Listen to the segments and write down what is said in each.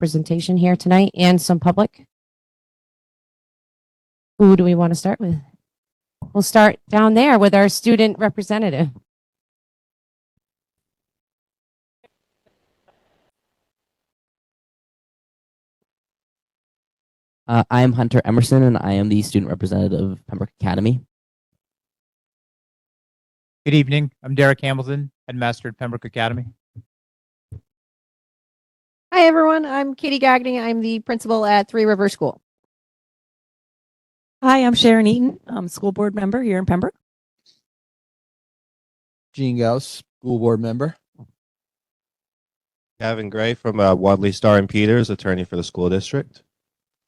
representation here tonight and some public. Who do we want to start with? We'll start down there with our student representative. I am Hunter Emerson, and I am the student representative of Pembroke Academy. Good evening. I'm Derek Hamilton, headmaster at Pembroke Academy. Hi, everyone. I'm Katie Gagny. I'm the principal at Three River School. Hi, I'm Sharon Eaton. I'm a school board member here in Pembroke. Gene Gauss, school board member. Gavin Gray from Wadley Star and Peters, attorney for the school district.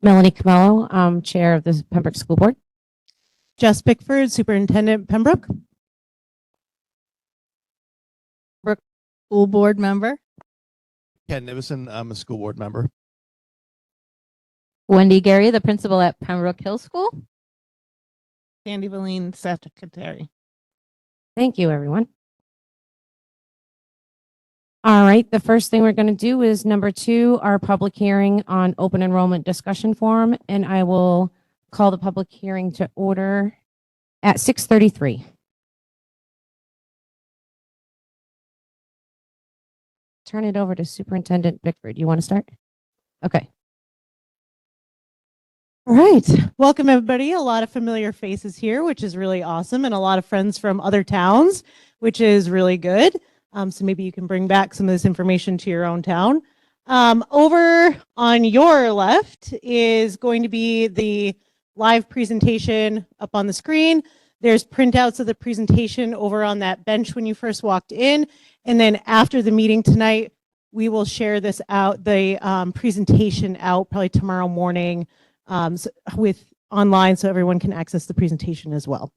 Melanie Camello, chair of the Pembroke School Board. Jess Bickford, superintendent Pembroke. School board member. Ken Nivison, I'm a school board member. Wendy Gary, the principal at Pembroke Hill School. Sandy Valine, secretary. Thank you, everyone. All right, the first thing we're going to do is number 2, our public hearing on open enrollment discussion forum, and I will call the public hearing to order at 6:33. Turn it over to Superintendent Bickford. You want to start? Okay. All right. Welcome, everybody. A lot of familiar faces here, which is really awesome, and a lot of friends from other towns, which is really good. So maybe you can bring back some of this information to your own town. Over on your left is going to be the live presentation up on the screen. There's printouts of the presentation over on that bench when you first walked in. And then after the meeting tonight, we will share this out, the presentation out probably tomorrow morning with online so everyone can access the presentation as well.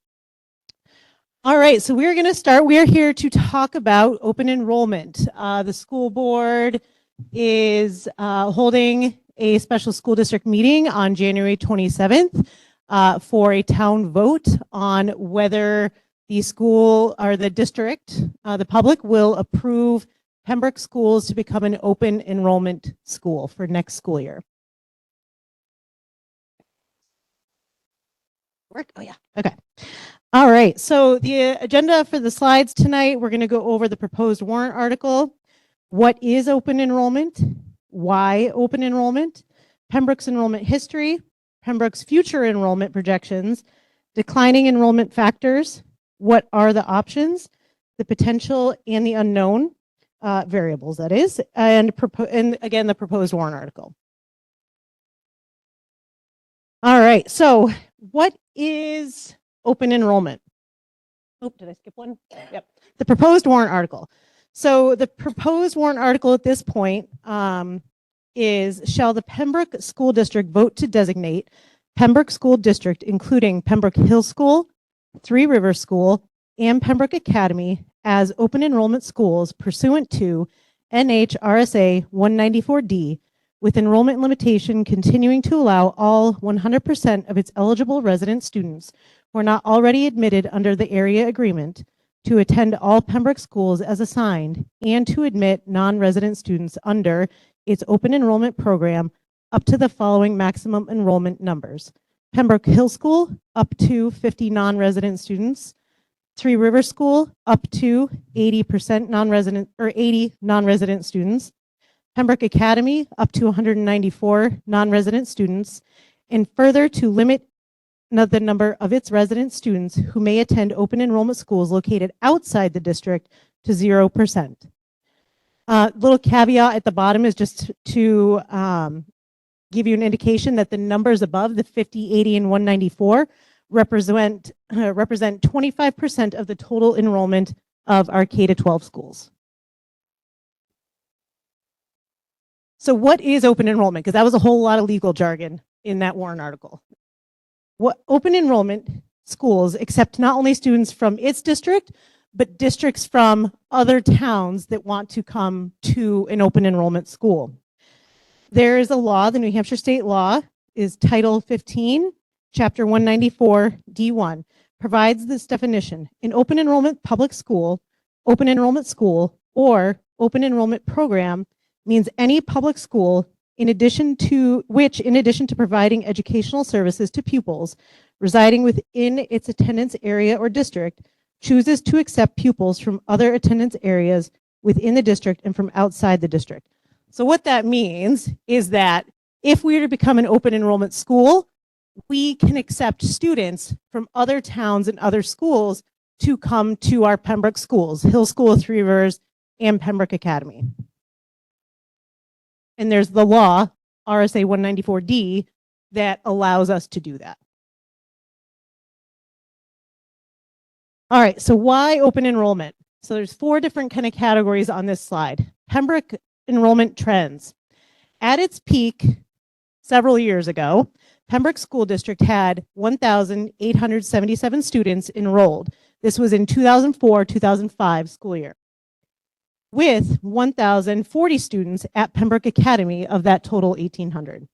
All right, so we're going to start. We are here to talk about open enrollment. The school board is holding a special school district meeting on January 27th for a town vote on whether the school or the district, the public will approve Pembroke schools to become an open enrollment school for next school year. Work? Oh yeah, okay. All right, so the agenda for the slides tonight, we're going to go over the proposed warrant article. What is open enrollment? Why open enrollment? Pembroke's enrollment history, Pembroke's future enrollment projections, declining enrollment factors, what are the options, the potential and the unknown variables, that is, and again, the proposed warrant article. All right, so what is open enrollment? Oh, did I skip one? Yep. The proposed warrant article. So the proposed warrant article at this point is, shall the Pembroke School District vote to designate Pembroke School District, including Pembroke Hill School, Three River School, and Pembroke Academy as open enrollment schools pursuant to NHRSA 194D, with enrollment limitation continuing to allow all 100% of its eligible resident students who are not already admitted under the area agreement to attend all Pembroke schools as assigned, and to admit non-resident students under its open enrollment program up to the following maximum enrollment numbers. Pembroke Hill School, up to 50 non-resident students. Three River School, up to 80% non-resident or 80 non-resident students. Pembroke Academy, up to 194 non-resident students, and further to limit the number of its resident students who may attend open enrollment schools located outside the district to 0%. Little caveat at the bottom is just to give you an indication that the numbers above, the 50, 80, and 194, represent 25% of the total enrollment of our K-12 schools. So what is open enrollment? Because that was a whole lot of legal jargon in that warrant article. What open enrollment schools accept not only students from its district, but districts from other towns that want to come to an open enrollment school. There is a law, the New Hampshire state law is Title 15, Chapter 194, D1, provides this definition: an open enrollment public school, open enrollment school, or open enrollment program means any public school in addition to providing educational services to pupils residing within its attendance area or district, chooses to accept pupils from other attendance areas within the district and from outside the district. So what that means is that if we were to become an open enrollment school, we can accept students from other towns and other schools to come to our Pembroke schools, Hill School of Three Rivers and Pembroke Academy. And there's the law, RSA 194D, that allows us to do that. All right, so why open enrollment? So there's 4 different kind of categories on this slide. Pembroke enrollment trends. At its peak several years ago, Pembroke School District had 1,877 students enrolled. This was in 2004-2005 school year, with 1,040 students at Pembroke Academy of that total 1,800.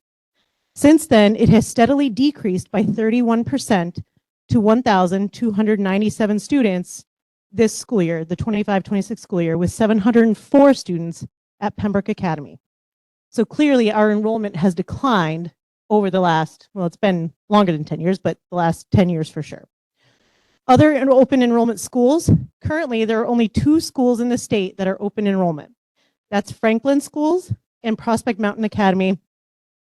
Since then, it has steadily decreased by 31% to 1,297 students this school year, the 25-26 school year, with 704 students at Pembroke Academy. So clearly our enrollment has declined over the last, well, it's been longer than 10 years, but the last 10 years for sure. Other open enrollment schools, currently there are only 2 schools in the state that are open enrollment. That's Franklin Schools and Prospect Mountain Academy,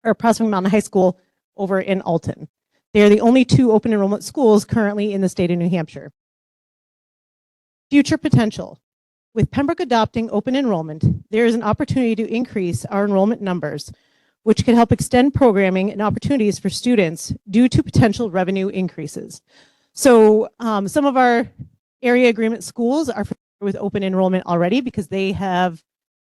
or Prospect Mountain High School over in Alton. They are the only 2 open enrollment schools currently in the state of New Hampshire. Future potential. With Pembroke adopting open enrollment, there is an opportunity to increase our enrollment numbers, which could help extend programming and opportunities for students due to potential revenue increases. So some of our area agreement schools are familiar with open enrollment already because they have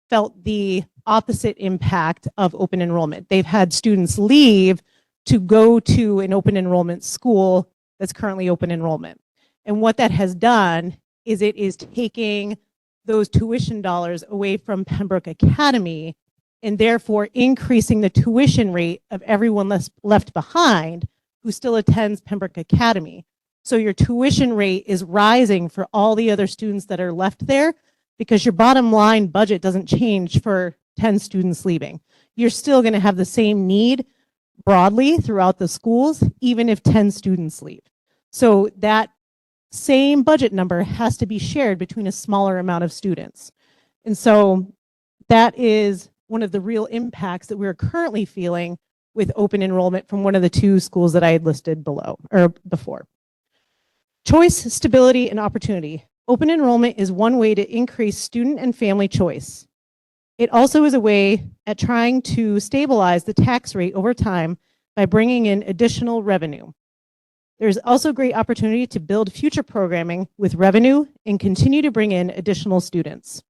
felt the opposite impact of open enrollment. They've had students leave to go to an open enrollment school that's currently open enrollment. And what that has done is it is taking those tuition dollars away from Pembroke Academy and therefore increasing the tuition rate of everyone left behind who still attends Pembroke Academy. So your tuition rate is rising for all the other students that are left there because your bottom line budget doesn't change for 10 students leaving. You're still going to have the same need broadly throughout the schools, even if 10 students leave. So that same budget number has to be shared between a smaller amount of students. And so that is one of the real impacts that we're currently feeling with open enrollment from one of the 2 schools that I had listed below or before. Choice, stability, and opportunity. Open enrollment is one way to increase student and family choice. It also is a way at trying to stabilize the tax rate over time by bringing in additional revenue. There's also great opportunity to build future programming with revenue and continue to bring in additional students.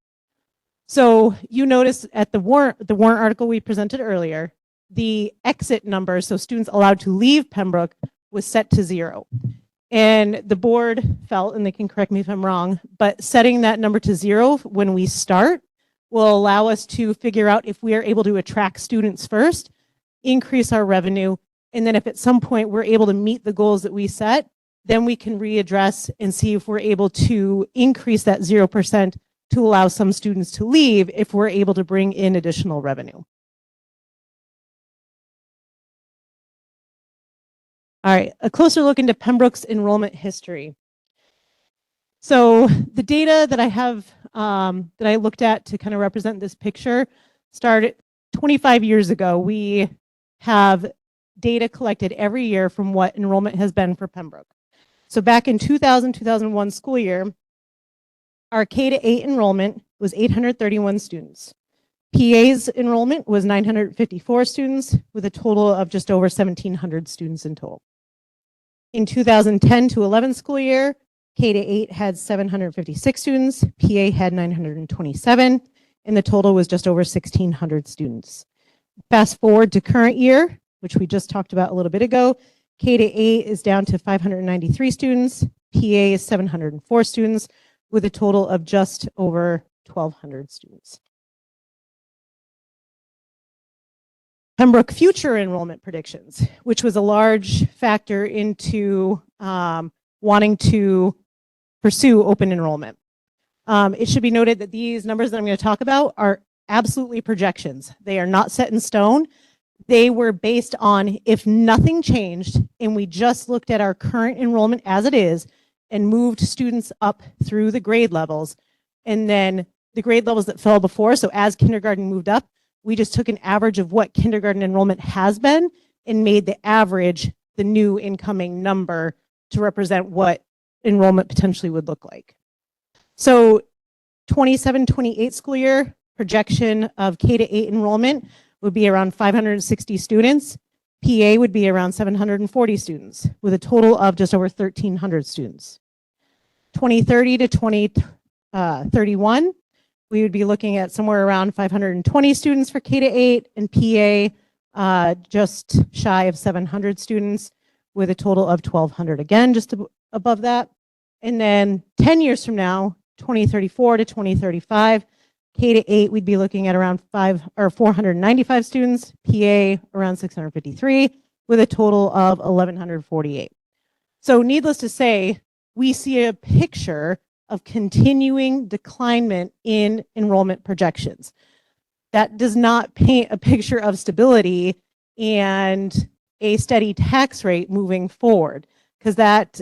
So you notice at the warrant article we presented earlier, the exit number, so students allowed to leave Pembroke, was set to 0. And the board felt, and they can correct me if I'm wrong, but setting that number to 0 when we start will allow us to figure out if we are able to attract students first, increase our revenue, and then if at some point we're able to meet the goals that we set, then we can readdress and see if we're able to increase that 0% to allow some students to leave if we're able to bring in additional revenue. All right, a closer look into Pembroke's enrollment history. So the data that I have, that I looked at to kind of represent this picture started 25 years ago. We have data collected every year from what enrollment has been for Pembroke. So back in 2000-2001 school year, our K-8 enrollment was 831 students. PA's enrollment was 954 students with a total of just over 1,700 students in total. In 2010-11 school year, K-8 had 756 students, PA had 927, and the total was just over 1,600 students. Fast forward to current year, which we just talked about a little bit ago, K-8 is down to 593 students, PA is 704 students, with a total of just over 1,200 students. Pembroke future enrollment predictions, which was a large factor into wanting to pursue open enrollment. It should be noted that these numbers that I'm going to talk about are absolutely projections. They are not set in stone. They were based on if nothing changed and we just looked at our current enrollment as it is and moved students up through the grade levels, and then the grade levels that fell before. So as kindergarten moved up, we just took an average of what kindergarten enrollment has been and made the average the new incoming number to represent what enrollment potentially would look like. So 27-28 school year projection of K-8 enrollment would be around 560 students. PA would be around 740 students with a total of just over 1,300 students. 2030 to 2031, we would be looking at somewhere around 520 students for K-8 and PA just shy of 700 students with a total of 1,200, again, just above that. And then 10 years from now, 2034 to 2035, K-8, we'd be looking at around 495 students, PA around 653, with a total of 1,148. So needless to say, we see a picture of continuing declinement in enrollment projections. That does not paint a picture of stability and a steady tax rate moving forward, because that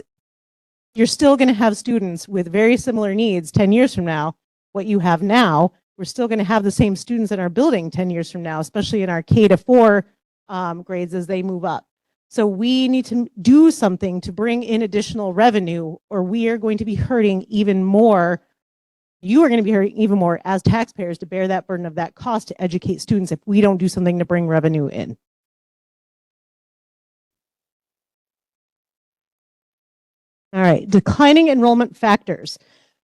you're still going to have students with very similar needs 10 years from now. What you have now, we're still going to have the same students in our building 10 years from now, especially in our K-4 grades as they move up. So we need to do something to bring in additional revenue, or we are going to be hurting even more. You are going to be hurting even more as taxpayers to bear that burden of that cost to educate students if we don't do something to bring revenue in. All right, declining enrollment factors.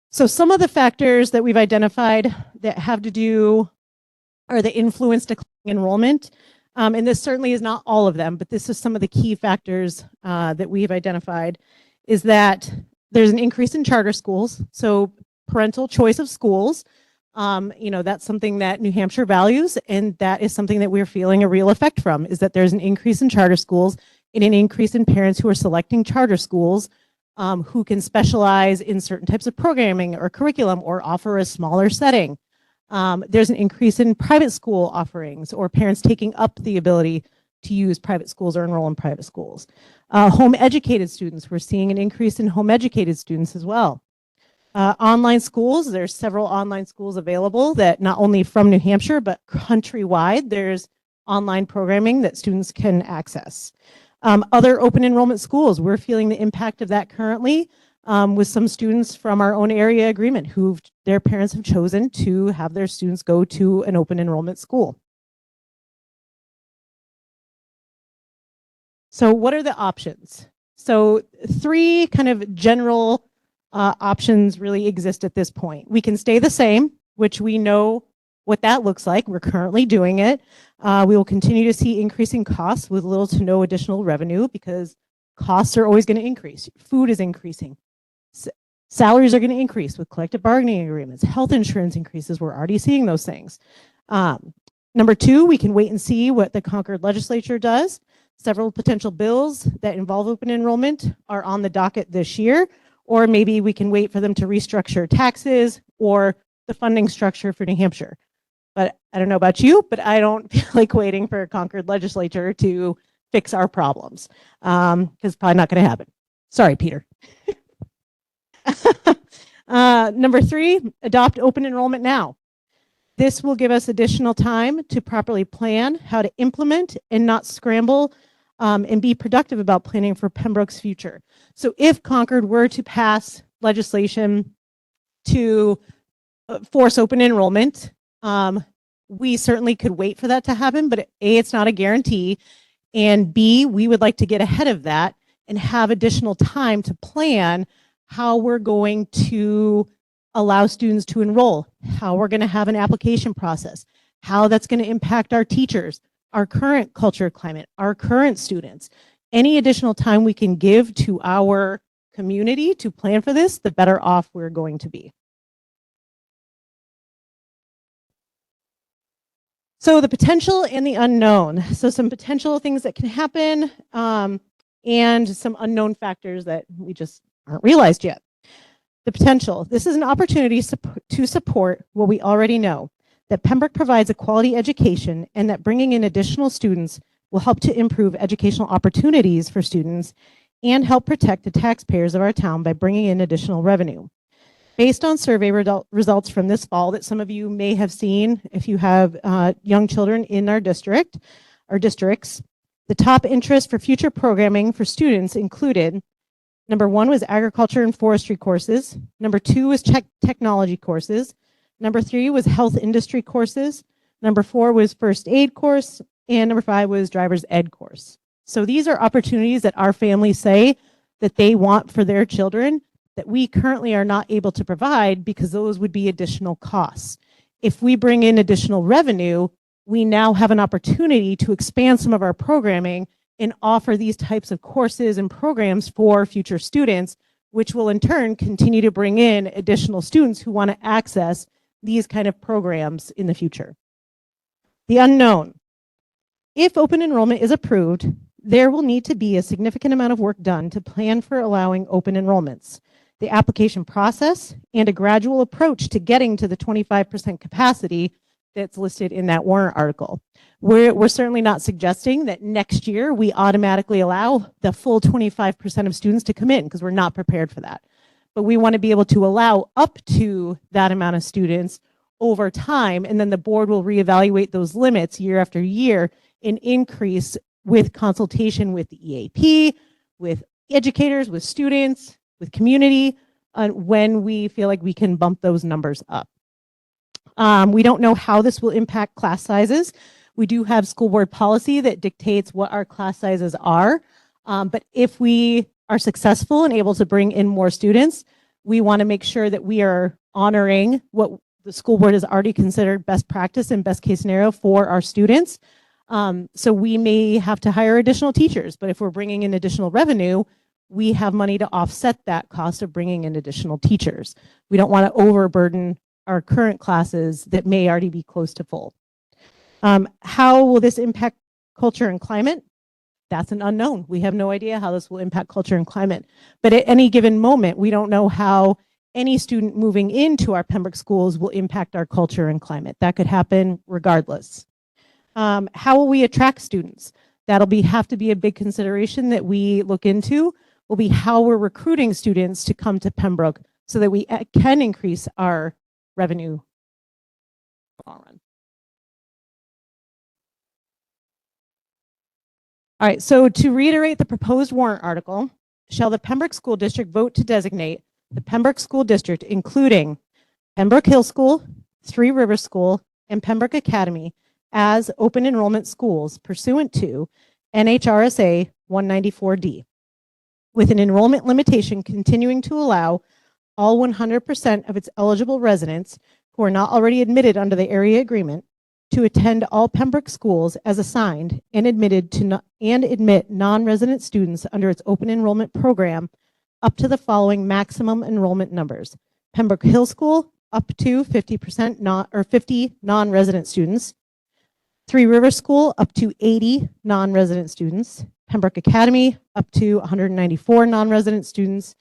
So some of the factors that we've identified that have to do or that influence declining enrollment, and this certainly is not all of them, but this is some of the key factors that we've identified, is that there's an increase in charter schools. So parental choice of schools, that's something that New Hampshire values, and that is something that we're feeling a real effect from, is that there's an increase in charter schools and an increase in parents who are selecting charter schools who can specialize in certain types of programming or curriculum or offer a smaller setting. There's an increase in private school offerings or parents taking up the ability to use private schools or enroll in private schools. Home educated students, we're seeing an increase in home educated students as well. Online schools, there's several online schools available that not only from New Hampshire, but countrywide, there's online programming that students can access. Other open enrollment schools, we're feeling the impact of that currently with some students from our own area agreement who their parents have chosen to have their students go to an open enrollment school. So what are the options? So three kind of general options really exist at this point. We can stay the same, which we know what that looks like. We're currently doing it. We will continue to see increasing costs with little to no additional revenue because costs are always going to increase. Food is increasing. Salaries are going to increase with collective bargaining agreements. Health insurance increases. We're already seeing those things. Number two, we can wait and see what the Concord legislature does. Several potential bills that involve open enrollment are on the docket this year, or maybe we can wait for them to restructure taxes or the funding structure for New Hampshire. But I don't know about you, but I don't feel like waiting for a Concord legislature to fix our problems because it's probably not going to happen. Sorry, Peter. Number three, adopt open enrollment now. This will give us additional time to properly plan how to implement and not scramble and be productive about planning for Pembroke's future. So if Concord were to pass legislation to force open enrollment, we certainly could wait for that to happen, but A, it's not a guarantee, and B, we would like to get ahead of that and have additional time to plan how we're going to allow students to enroll, how we're going to have an application process, how that's going to impact our teachers, our current culture climate, our current students. Any additional time we can give to our community to plan for this, the better off we're going to be. So the potential and the unknown. So some potential things that can happen and some unknown factors that we just aren't realized yet. The potential. This is an opportunity to support what we already know. that Pembroke provides a quality education and that bringing in additional students will help to improve educational opportunities for students and help protect the taxpayers of our town by bringing in additional revenue. Based on survey results from this fall that some of you may have seen if you have young children in our districts, the top interest for future programming for students included: number 1 was agriculture and forestry courses. Number 2 was technology courses. Number 3 was health industry courses. Number 4 was first aid course. And number 5 was driver's ed course. So these are opportunities that our families say that they want for their children that we currently are not able to provide because those would be additional costs. If we bring in additional revenue, we now have an opportunity to expand some of our programming and offer these types of courses and programs for future students, which will in turn continue to bring in additional students who want to access these kind of programs in the future. The unknown. If open enrollment is approved, there will need to be a significant amount of work done to plan for allowing open enrollments, the application process, and a gradual approach to getting to the 25% capacity that's listed in that warrant article. We're certainly not suggesting that next year we automatically allow the full 25% of students to come in, because we're not prepared for that. But we want to be able to allow up to that amount of students over time, and then the board will reevaluate those limits year after year and increase with consultation with the EAP, with educators, with students, with community, when we feel like we can bump those numbers up. We don't know how this will impact class sizes. We do have school board policy that dictates what our class sizes are. But if we are successful and able to bring in more students, we want to make sure that we are honoring what the school board has already considered best practice and best case scenario for our students. So we may have to hire additional teachers, but if we're bringing in additional revenue, we have money to offset that cost of bringing in additional teachers. We don't want to overburden our current classes that may already be close to full. How will this impact culture and climate? That's an unknown. We have no idea how this will impact culture and climate. But at any given moment, we don't know how any student moving into our Pembroke schools will impact our culture and climate. That could happen regardless. How will we attract students? That'll have to be a big consideration that we look into, will be how we're recruiting students to come to Pembroke so that we can increase our revenue long run. All right, so to reiterate the proposed warrant article, shall the Pembroke School District vote to designate the Pembroke School District, including Pembroke Hill School, Three Rivers School, and Pembroke Academy as open enrollment schools pursuant to NHRSA 194D, with an enrollment limitation continuing to allow all 100% of its eligible residents who are not already admitted under the area agreement to attend all Pembroke schools as assigned and admit non-resident students under its open enrollment program up to the following maximum enrollment numbers: Pembroke Hill School up to 50 non-resident students, Three Rivers School up to 80 non-resident students, Pembroke Academy up to 194 non-resident students,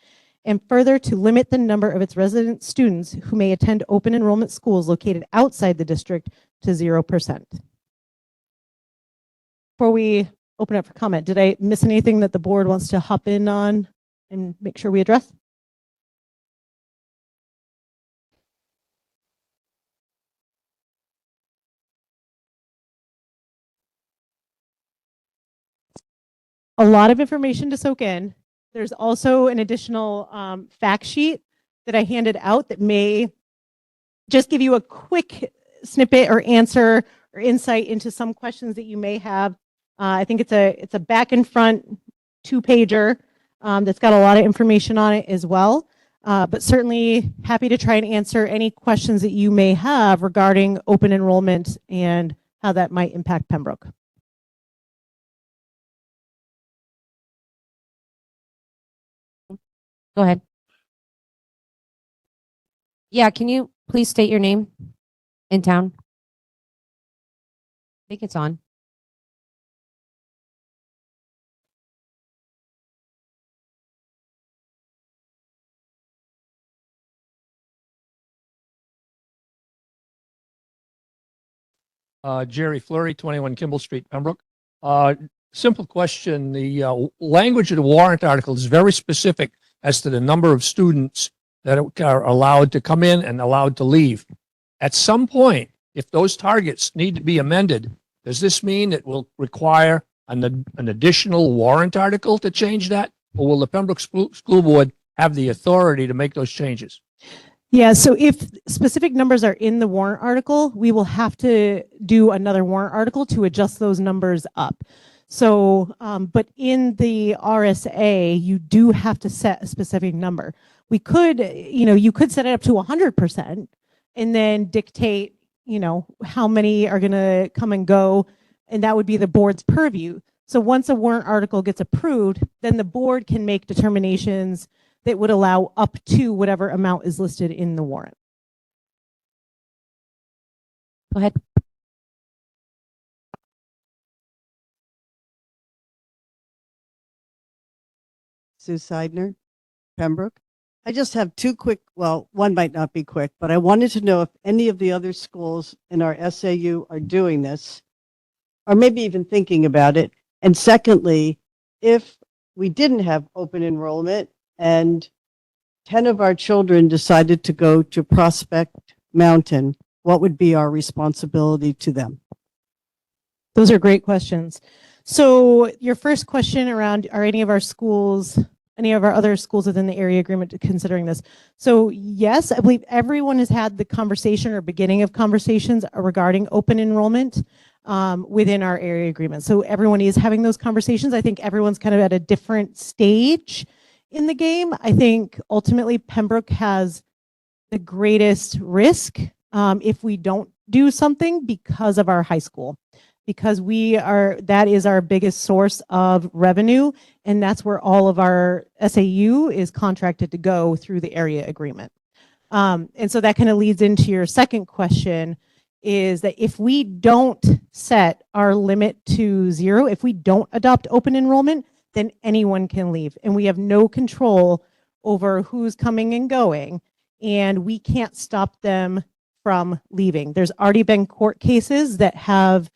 and further to limit the number of its resident students who may attend open enrollment schools located outside the district to 0%. Before we open up for comment, did I miss anything that the board wants to hop in on and make sure we address? A lot of information to soak in. There's also an additional fact sheet that I handed out that may just give you a quick snippet or answer or insight into some questions that you may have. I think it's a back and front 2-pager that's got a lot of information on it as well. But certainly happy to try and answer any questions that you may have regarding open enrollment and how that might impact Pembroke. Go ahead. Yeah, can you please state your name in town? I think it's on. Jerry Fleury, 21 Kimball Street, Pembroke. Simple question. The language of the warrant article is very specific as to the number of students that are allowed to come in and allowed to leave. At some point, if those targets need to be amended, does this mean it will require an additional warrant article to change that? Or will the Pembroke School Board have the authority to make those changes? Yeah, so if specific numbers are in the warrant article, we will have to do another warrant article to adjust those numbers up. So, but in the RSA, you do have to set a specific number. We could, you could set it up to 100% and then dictate, how many are going to come and go, and that would be the board's purview. So once a warrant article gets approved, then the board can make determinations that would allow up to whatever amount is listed in the warrant. Go ahead. Sue Seidner, Pembroke. I just have two quick, well, one might not be quick, but I wanted to know if any of the other schools in our SAU are doing this, or maybe even thinking about it. And secondly, if we didn't have open enrollment and 10 of our children decided to go to Prospect Mountain, what would be our responsibility to them? Those are great questions. So your first question around, are any of our schools, any of our other schools within the area agreement considering this? So yes, I believe everyone has had the conversation or beginning of conversations regarding open enrollment within our area agreement. So everyone is having those conversations. I think everyone's kind of at a different stage in the game. I think ultimately Pembroke has the greatest risk if we don't do something because of our high school, because that is our biggest source of revenue, and that's where all of our SAU is contracted to go through the area agreement. And so that kind of leads into your second question, is that if we don't set our limit to 0, if we don't adopt open enrollment, then anyone can leave. And we have no control over who's coming and going, and we can't stop them from leaving. There's already been court cases that have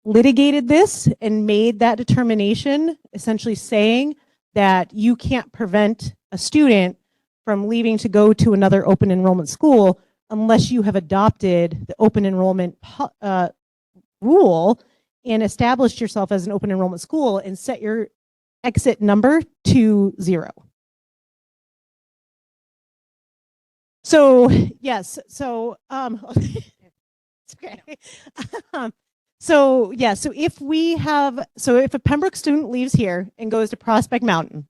litigated this and made that determination, essentially saying that you can't prevent a student from leaving to go to another open enrollment school unless you have adopted the open enrollment rule and established yourself as an open enrollment school and set your exit number to 0. So yes, so it's okay. So yeah, so if a Pembroke student leaves here and goes to Prospect Mountain,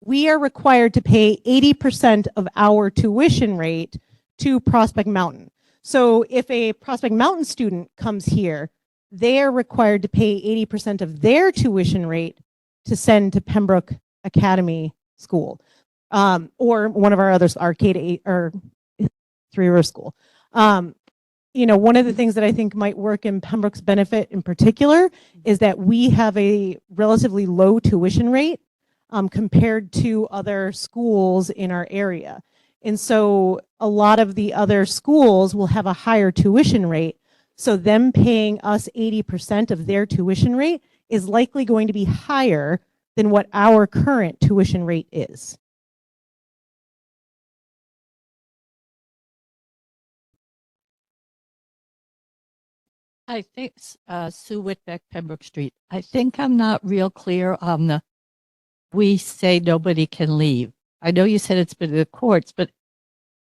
we are required to pay 80% of our tuition rate to Prospect Mountain. So if a Prospect Mountain student comes here, they are required to pay 80% of their tuition rate to send to Pembroke Academy School, or one of our others, Arcade or Three River School. One of the things that I think might work in Pembroke's benefit in particular is that we have a relatively low tuition rate compared to other schools in our area. And so a lot of the other schools will have a higher tuition rate. So them paying us 80% of their tuition rate is likely going to be higher than what our current tuition rate is. I think, Sue Whitbeck, Pembroke Street. I think I'm not real clear on we say nobody can leave. I know you said it's been in the courts, but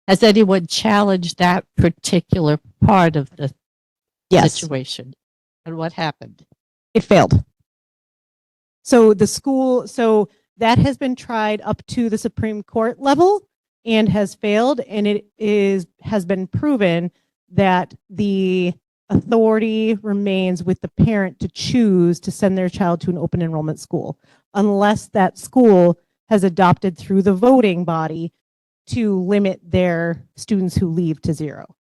has anyone challenged that particular part of the situation? And what happened? It failed. So that has been tried up to the Supreme Court level and has failed, and has been proven that the authority remains with the parent to choose to send their child to an open enrollment school, unless that school has adopted through the voting body to limit their students who leave to 0.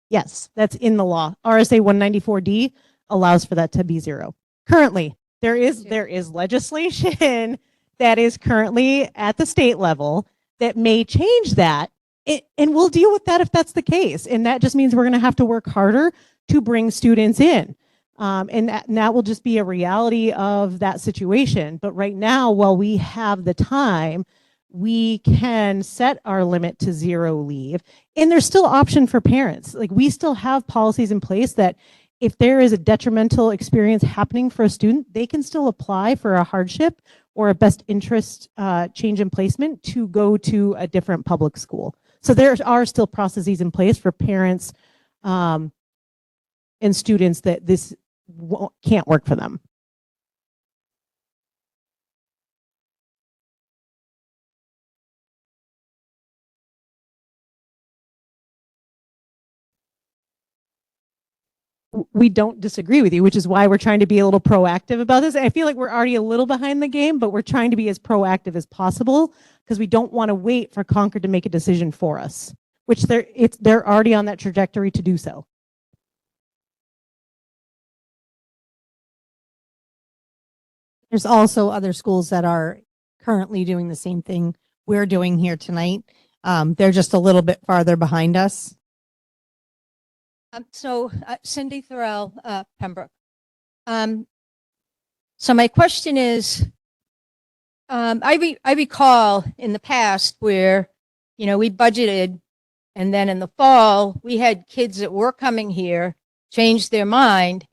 Yes, that's in the law. RSA 194D allows for that to be 0. Currently, there is legislation that is currently at the state level that may change that And we'll deal with that if that's the case. And that just means we're going to have to work harder to bring students in. And that will just be a reality of that situation. But right now, while we have the time, we can set our limit to 0 leave. And there's still option for parents. Like, we still have policies in place that if there is a detrimental experience happening for a student, they can still apply for a hardship or a best interest change in placement to go to a different public school. So there are still processes in place for parents and students that this can't work for them. We don't disagree with you, which is why we're trying to be a little proactive about this. I feel like we're already a little behind the game, but we're trying to be as proactive as possible because we don't want to wait for Concord to make a decision for us, which they're already on that trajectory to do so. There's also other schools that are currently doing the same thing we're doing here tonight. They're just a little bit farther behind us. Cindy Thorell, Pembroke. So my question is, I recall in the past where, we budgeted, and then in the fall, we had kids that were coming here, changed their mind,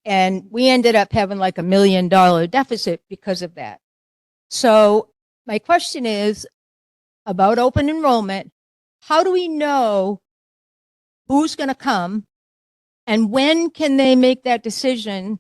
and we ended up having like $1 million deficit because of that. So my question is about open enrollment. How do we know who's going to come, and when can they make that decision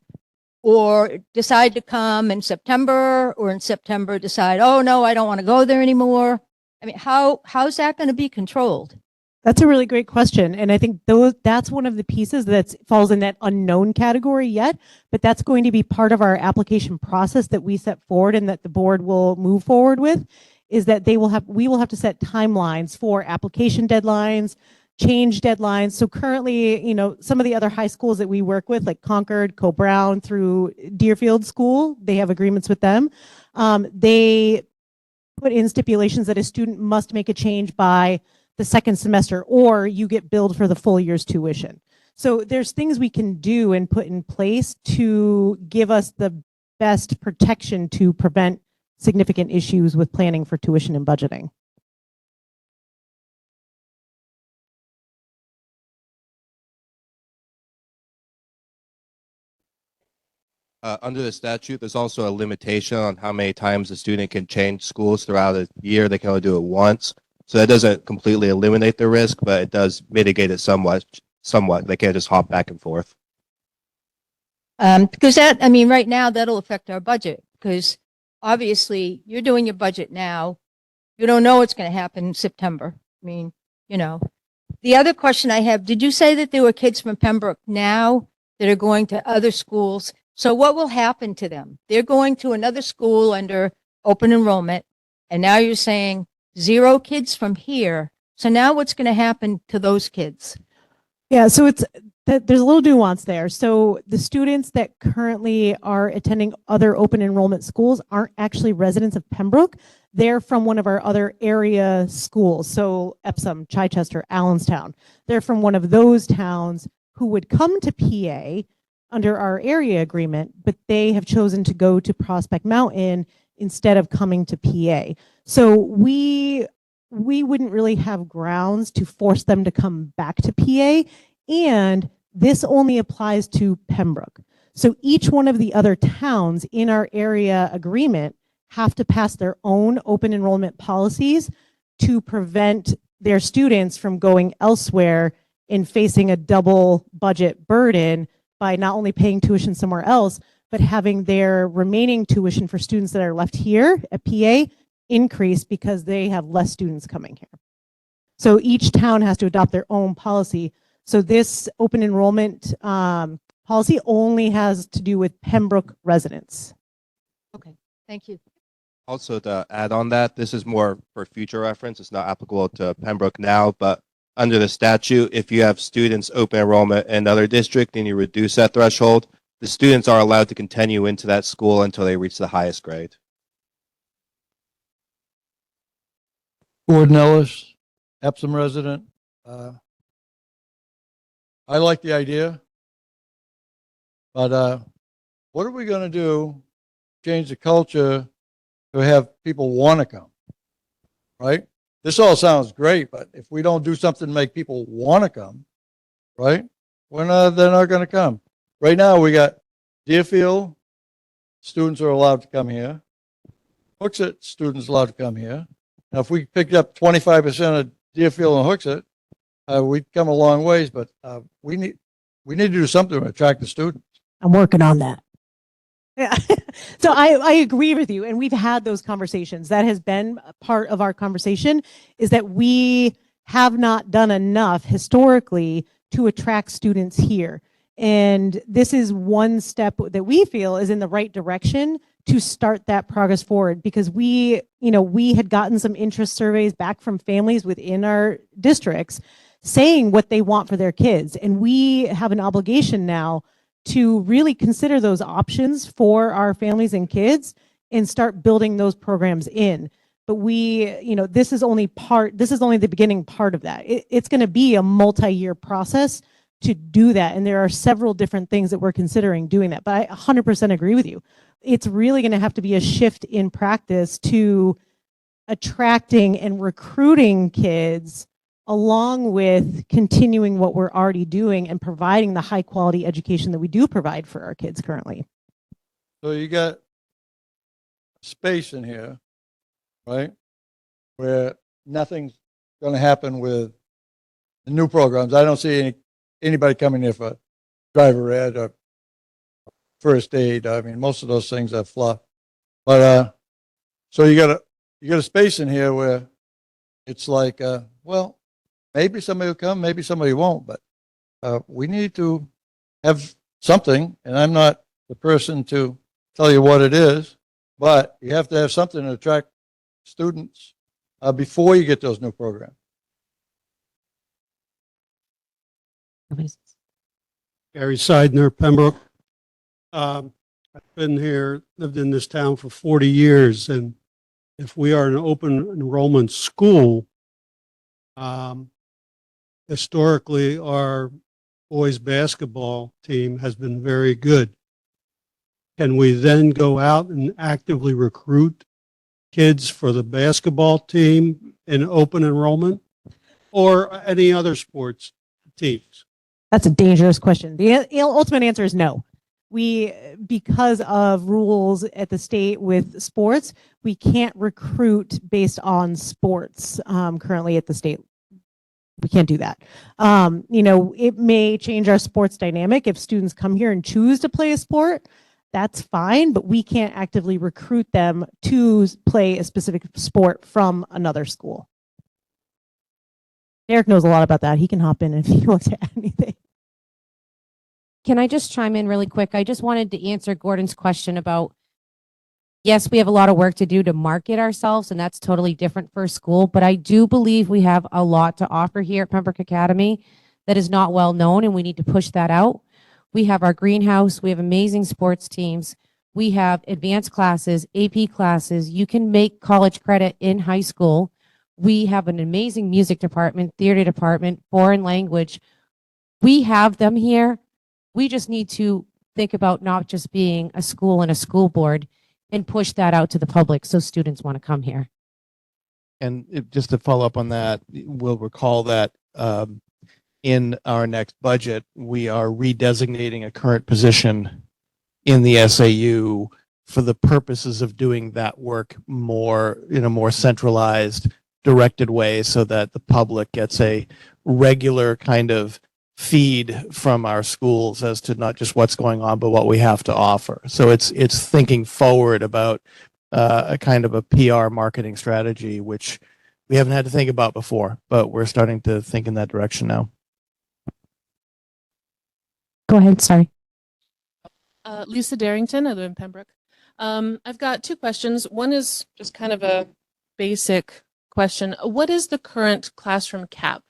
or decide to come in September, or in September decide, oh no, I don't want to go there anymore? I mean, how's that going to be controlled? That's a really great question. And I think that's one of the pieces that falls in that unknown category yet, but that's going to be part of our application process that we set forward and that the board will move forward with, is that we will have to set timelines for application deadlines, change deadlines. So currently, some of the other high schools that we work with, like Concord, Co-Brown through Deerfield School, they have agreements with them. They put in stipulations that a student must make a change by the second semester, or you get billed for the full year's tuition. So there's things we can do and put in place to give us the best protection to prevent significant issues with planning for tuition and budgeting. Under the statute, there's also a limitation on how many times a student can change schools throughout a year. They can only do it once. So that doesn't completely eliminate the risk, but it does mitigate it somewhat. They can't just hop back and forth. Because right now that'll affect our budget, because obviously you're doing your budget now. You don't know what's going to happen in September. The other question I have, did you say that there were kids from Pembroke now that are going to other schools? So what will happen to them? They're going to another school under open enrollment, and now you're saying 0 kids from here. So now what's going to happen to those kids? Yeah, so there's a little nuance there. So the students that currently are attending other open enrollment schools aren't actually residents of Pembroke. They're from one of our other area schools. So Epsom, Chichester, Allenstown. They're from one of those towns who would come to PA under our area agreement, but they have chosen to go to Prospect Mountain instead of coming to PA. So we wouldn't really have grounds to force them to come back to PA, and this only applies to Pembroke. So each one of the other towns in our area agreement have to pass their own open enrollment policies to prevent their students from going elsewhere and facing a double budget burden by not only paying tuition somewhere else, but having their remaining tuition for students that are left here at PA increase because they have less students coming here. So each town has to adopt their own policy. So this open enrollment policy only has to do with Pembroke residents. Okay, thank you. Also, to add on that, this is more for future reference. It's not applicable to Pembroke now, but under the statute, if you have students open enrollment in another district and you reduce that threshold, the students are allowed to continue into that school until they reach the highest grade. Gordon Ellis, Epsom resident. I like the idea, but what are we going to do? Change the culture to have people want to come, right? This all sounds great, but if we don't do something to make people want to come, right? They're not going to come. Right now, we got Deerfield, students are allowed to come here. Hooksett, students allowed to come here. Now, if we picked up 25% of Deerfield and Hooksett, we'd come a long ways, but we need to do something to attract the students. I'm working on that. Yeah. So I agree with you. And we've had those conversations. That has been a part of our conversation, is that we have not done enough historically to attract students here. And this is one step that we feel is in the right direction to start that progress forward, because we had gotten some interest surveys back from families within our districts saying what they want for their kids. And we have an obligation now to really consider those options for our families and kids and start building those programs in. But this is only the beginning part of that. It's going to be a multi-year process to do that. And there are several different things that we're considering doing that. But I 100% agree with you. It's really going to have to be a shift in practice to attracting and recruiting kids, along with continuing what we're already doing and providing the high quality education that we do provide for our kids currently. So you got space in here, right, where nothing's going to happen with the new programs. I don't see anybody coming here for driver ed or first aid. I mean, most of those things are fluff. But so you got a space in here where it's like, well, maybe somebody will come, maybe somebody won't, but we need to have something, and I'm not the person to tell you what it is, but you have to have something to attract students before you get those new programs. Gary Seidner, Pembroke. I've been here, lived in this town for 40 years, and if we are an open enrollment school, historically our boys basketball team has been very good. Can we then go out and actively recruit kids for the basketball team in open enrollment or any other sports teams? That's a dangerous question. The ultimate answer is no. Because of rules at the state with sports, we can't recruit based on sports currently at the state. We can't do that. It may change our sports dynamic if students come here and choose to play a sport. That's fine, but we can't actively recruit them to play a specific sport from another school. Derek knows a lot about that. He can hop in if he wants to add anything. Can I just chime in really quick? I just wanted to answer Gordon's question about, yes, we have a lot of work to do to market ourselves, and that's totally different for a school, but I do believe we have a lot to offer here at Pembroke Academy that is not well known, and we need to push that out. We have our greenhouse. We have amazing sports teams. We have advanced classes, AP classes. You can make college credit in high school. We have an amazing music department, theater department, foreign language. We have them here. We just need to think about not just being a school and a school board and push that out to the public so students want to come here. And just to follow up on that, we'll recall that in our next budget, we are redesignating a current position in the SAU for the purposes of doing that work more in a more centralized, directed way, so that the public gets a regular kind of feed from our schools as to not just what's going on, but what we have to offer. So it's thinking forward about a kind of a PR marketing strategy, which we haven't had to think about before, but we're starting to think in that direction now. Go ahead, sorry. Lisa Darrington, I live in Pembroke. I've got two questions. One is just kind of a basic question. What is the current classroom cap?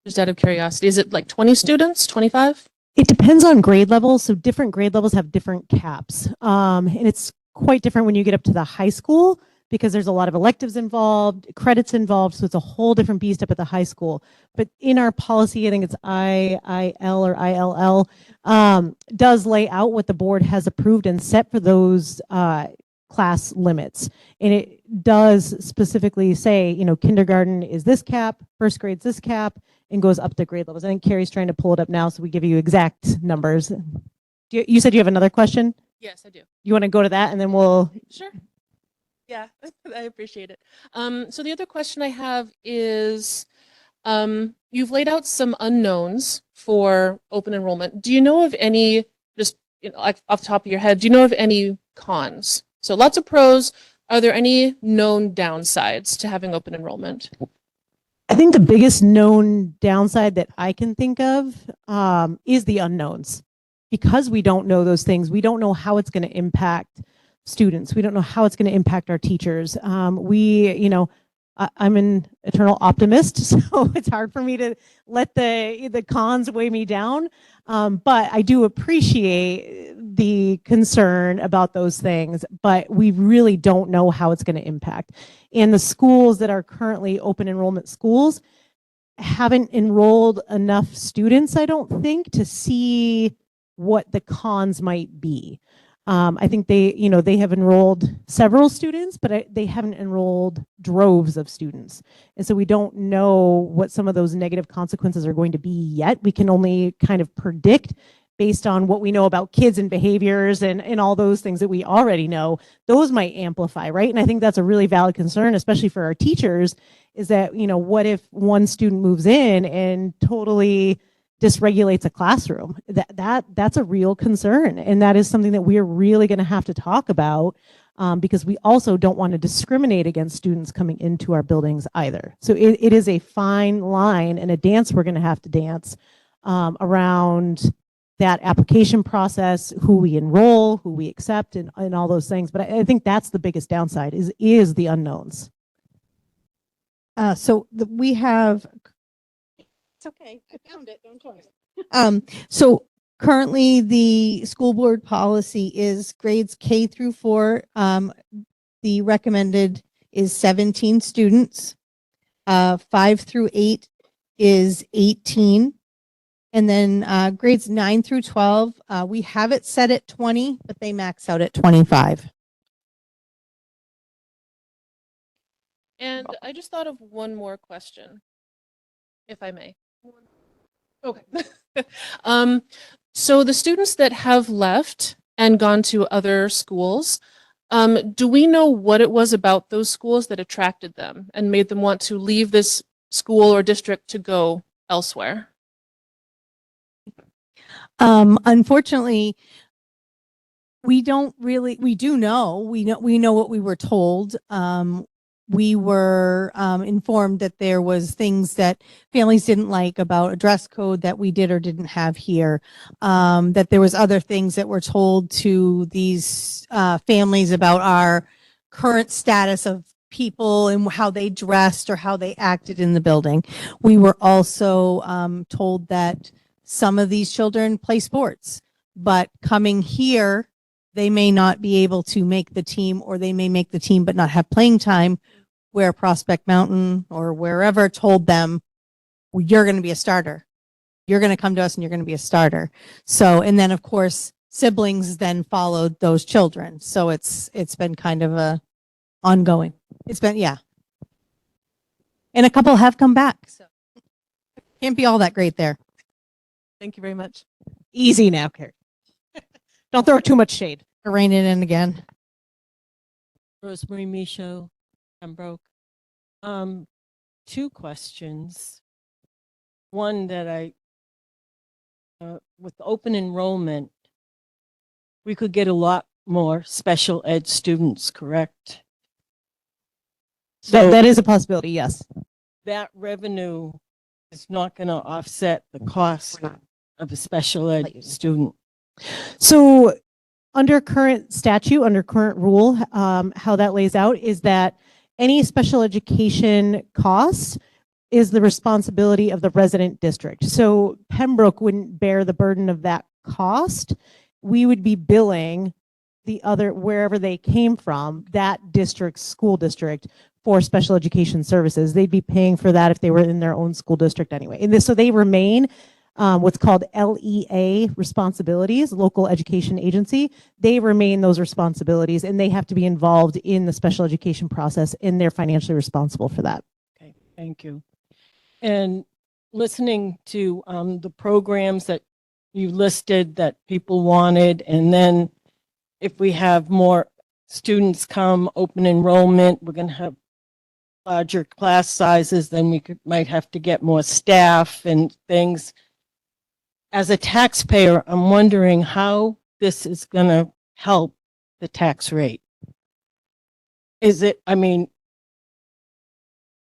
Just out of curiosity, is it like 20 students, 25? It depends on grade level. So different grade levels have different caps. And it's quite different when you get up to the high school, because there's a lot of electives involved, credits involved. So it's a whole different beast up at the high school. But in our policy, I think it's IIL or ILL, does lay out what the board has approved and set for those class limits. And it does specifically say, you know, kindergarten is this cap, first grade's this cap, and goes up to grade levels. I think Carrie's trying to pull it up now so we give you exact numbers. You said you have another question? Yes, I do. You want to go to that and then we'll. Sure. Yeah, I appreciate it. So the other question I have is, you've laid out some unknowns for open enrollment. Do you know of any, just like off the top of your head, do you know of any cons? So lots of pros. Are there any known downsides to having open enrollment? I think the biggest known downside that I can think of is the unknowns. Because we don't know those things, we don't know how it's going to impact students. We don't know how it's going to impact our teachers. I'm an eternal optimist, so it's hard for me to let the cons weigh me down. But I do appreciate the concern about those things, but we really don't know how it's going to impact. And the schools that are currently open enrollment schools haven't enrolled enough students, I don't think, to see what the cons might be. I think they have enrolled several students, but they haven't enrolled droves of students. And so we don't know what some of those negative consequences are going to be yet. We can only kind of predict based on what we know about kids and behaviors and all those things that we already know. Those might amplify, right? And I think that's a really valid concern, especially for our teachers, is that, what if one student moves in and totally dysregulates a classroom? That's a real concern, and that is something that we're really going to have to talk about, because we also don't want to discriminate against students coming into our buildings either. So it is a fine line and a dance we're going to have to dance around that application process, who we enroll, who we accept, and all those things. But I think that's the biggest downside is the unknowns. We have. It's okay. I found it. Don't worry. So currently the school board policy is grades K through 4. The recommended is 17 students. 5 through 8 is 18. And then grades 9 through 12, we have it set at 20, but they max out at 25. And I just thought of one more question, if I may. Okay. So the students that have left and gone to other schools, do we know what it was about those schools that attracted them and made them want to leave this school or district to go elsewhere? Unfortunately, we do know. We know what we were told. We were informed that there was things that families didn't like about a dress code that we did or didn't have here. That there was other things that were told to these families about our current status of people and how they dressed or how they acted in the building. We were also told that some of these children play sports, but coming here, they may not be able to make the team, or they may make the team but not have playing time, where Prospect Mountain or wherever told them, well, you're going to be a starter. You're going to come to us and you're going to be a starter. So, and then of course, siblings then followed those children. So it's been kind of a ongoing. It's been, yeah. And a couple have come back. So can't be all that great there. Thank you very much. Easy now, Carrie. Don't throw too much shade. Rein it in again. Rosemary Michaud, Pembroke. 2 questions. One that with open enrollment, we could get a lot more special ed students, correct? So That is a possibility, yes. that revenue is not going to offset the cost of a special ed student. So under current statute, under current rule, how that lays out is that any special education costs is the responsibility of the resident district. So Pembroke wouldn't bear the burden of that cost. We would be billing the other, wherever they came from, that district's school district for special education services. They'd be paying for that if they were in their own school district anyway. And this, so they remain what's called LEA responsibilities, local education agency. They remain those responsibilities and they have to be involved in the special education process and they're financially responsible for that. Okay, thank you. And listening to the programs that you listed that people wanted, and then if we have more students come open enrollment, we're going to have larger class sizes, then we might have to get more staff and things. As a taxpayer, I'm wondering how this is going to help the tax rate. Is it, I mean,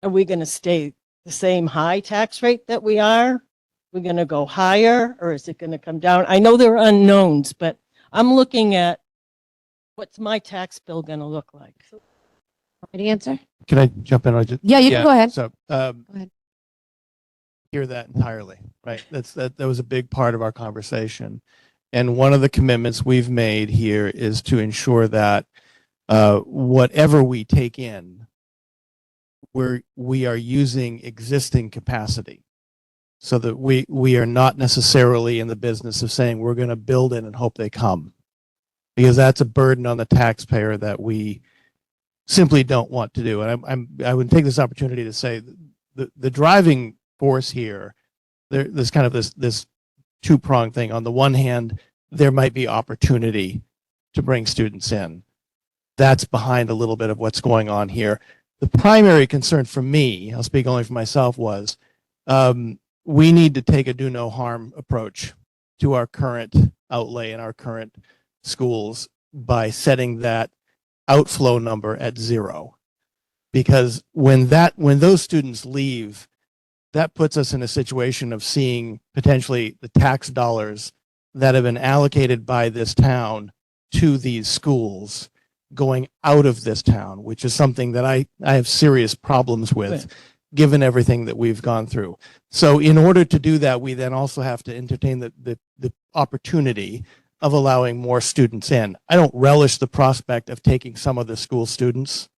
are we going to stay the same high tax rate that we are? We're going to go higher, or is it going to come down? I know there are unknowns, but I'm looking at what's my tax bill going to look like? Ready to answer? Can I jump in? Yeah, you can go ahead. So, Go ahead. hear that entirely, right? That was a big part of our conversation. And one of the commitments we've made here is to ensure that whatever we take in, we are using existing capacity so that we are not necessarily in the business of saying we're going to build it and hope they come, because that's a burden on the taxpayer that we simply don't want to do. And I would take this opportunity to say the driving force here, there's kind of this two-pronged thing. On the one hand, there might be opportunity to bring students in. That's behind a little bit of what's going on here. The primary concern for me, I'll speak only for myself, was we need to take a do no harm approach to our current outlay in our current schools by setting that outflow number at 0. Because when those students leave, that puts us in a situation of seeing potentially the tax dollars that have been allocated by this town to these schools going out of this town, which is something that I have serious problems with, given everything that we've gone through. So in order to do that, we then also have to entertain the opportunity of allowing more students in. I don't relish the prospect of taking some of the school students.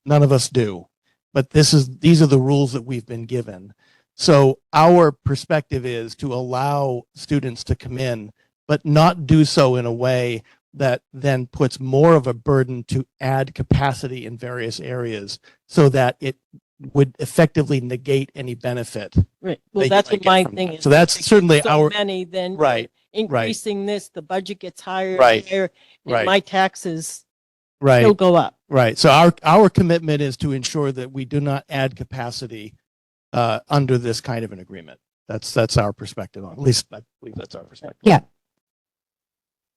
None of us do. But these are the rules that we've been given. So our perspective is to allow students to come in, but not do so in a way that then puts more of a burden to add capacity in various areas so that it would effectively negate any benefit. Right. Well, that's what my thing is. So that's certainly so our many, then right. increasing this, the budget gets higher, Right. higher, and Right. my taxes Right. still go up. Right. So our commitment is to ensure that we do not add capacity under this kind of an agreement. That's our perspective on. At least I believe that's our perspective. Yeah.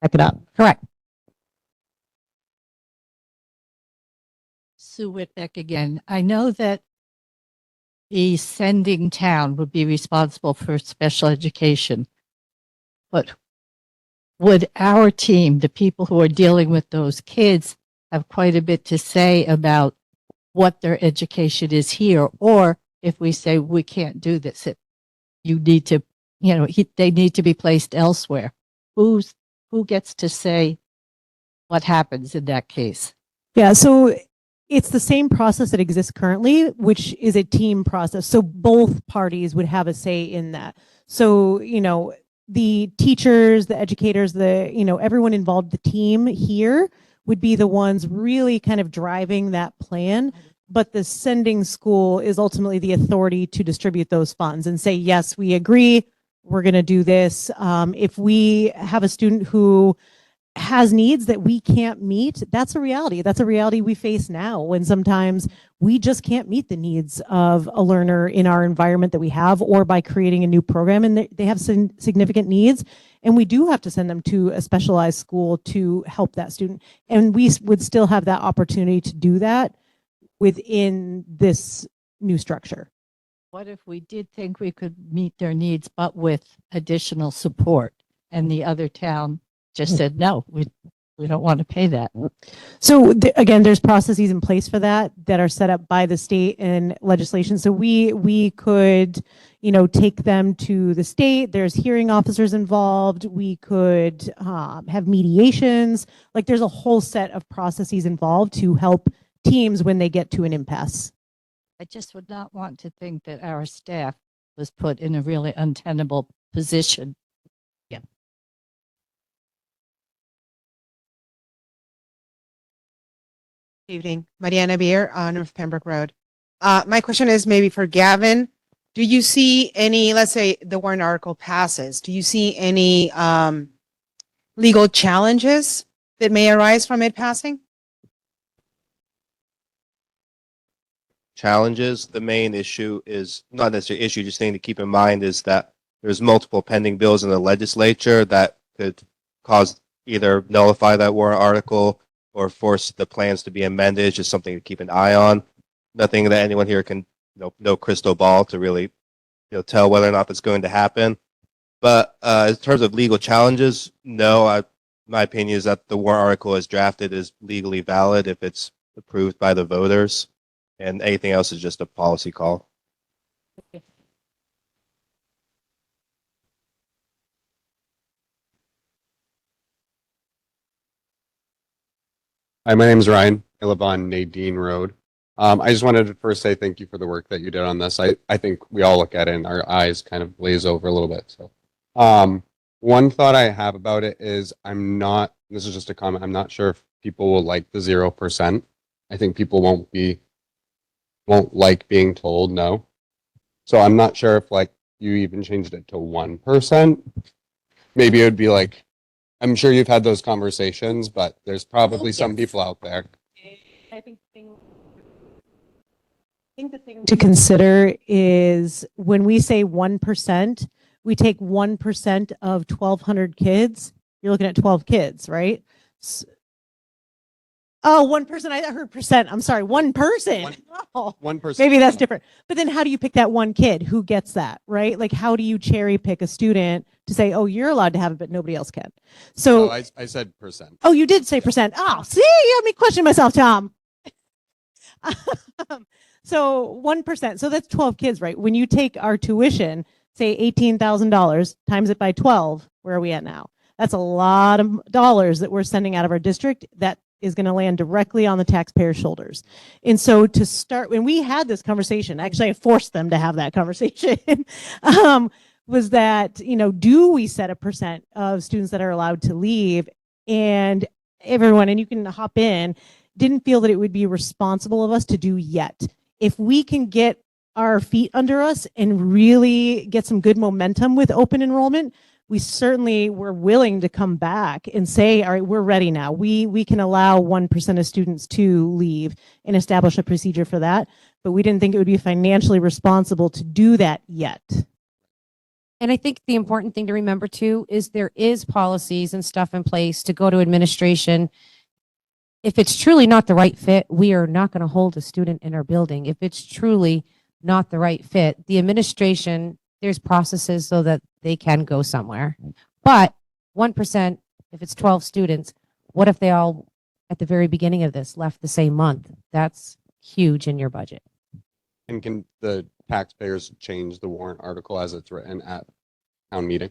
Back it up. Correct. Sue Whitbeck again. I know that the sending town would be responsible for special education, but would our team, the people who are dealing with those kids, have quite a bit to say about what their education is here? Or if we say we can't do this, you need to, they need to be placed elsewhere. Who gets to say what happens in that case? Yeah, so it's the same process that exists currently, which is a team process. So both parties would have a say in that. So, the teachers, the educators, everyone involved, the team here would be the ones really kind of driving that plan. But the sending school is ultimately the authority to distribute those funds and say, yes, we agree, we're going to do this. If we have a student who has needs that we can't meet, that's a reality. That's a reality we face now, when sometimes we just can't meet the needs of a learner in our environment that we have, or by creating a new program and they have some significant needs. And we do have to send them to a specialized school to help that student. And we would still have that opportunity to do that within this new structure. What if we did think we could meet their needs, but with additional support, and the other town just said, no, We don't want to pay that. So again, there's processes in place for that that are set up by the state and legislation. So we could, take them to the state. There's hearing officers involved. We could have mediations. Like there's a whole set of processes involved to help teams when they get to an impasse. I just would not want to think that our staff was put in a really untenable position. Evening, Mariana Beer on North Pembroke Road. My question is maybe for Gavin. Do you see any, let's say the warrant article passes, do you see any legal challenges that may arise from it passing? Challenges. The main issue is not necessarily issue, just thing to keep in mind is that there's multiple pending bills in the legislature that could cause either nullify that warrant article or force the plans to be amended. It's just something to keep an eye on. Nothing that anyone here can, no crystal ball to really, tell whether or not that's going to happen. But in terms of legal challenges, no. My opinion is that the warrant article as drafted is legally valid if it's approved by the voters, and anything else is just a policy call. Hi, my name is Ryan. I live on Nadine Road. I just wanted to first say thank you for the work that you did on this. I think we all look at it and our eyes kind of glaze over a little bit. So, one thought I have about it is this is just a comment, I'm not sure if people will like the 0%. I think people won't like being told no. So I'm not sure if you even changed it to 1%. Maybe it would be I'm sure you've had those conversations, but there's probably some people out there. I think the thing to consider is when we say 1%, we take 1% of 1,200 kids. You're looking at 12 kids, right? Oh, 1%. I heard percent. I'm sorry. One person. Oh, 1%. maybe that's different. But then how do you pick that one kid? Who gets that, right? Like, how do you cherry pick a student to say, oh, you're allowed to have it, but nobody else can? So I said percent. Oh, you did say percent. Oh, see, you had me question myself, Tom. So 1%. So that's 12 kids, right? When you take our tuition, say $18,000 times it by 12, where are we at now? That's a lot of dollars that we're sending out of our district that is going to land directly on the taxpayers' shoulders. And so to start, when we had this conversation, actually I forced them to have that conversation, was that, do we set a percent of students that are allowed to leave? And everyone, and you can hop in, didn't feel that it would be responsible of us to do yet. If we can get our feet under us and really get some good momentum with open enrollment, we certainly were willing to come back and say, all right, we're ready now. We can allow 1% of students to leave and establish a procedure for that. But we didn't think it would be financially responsible to do that yet. And I think the important thing to remember too is there is policies and stuff in place to go to administration. If it's truly not the right fit, we are not going to hold a student in our building. If it's truly not the right fit, the administration, there's processes so that they can go somewhere. But 1%, if it's 12 students, what if they all at the very beginning of this left the same month? That's huge in your budget. And can the taxpayers change the warrant article as it's written at town meeting?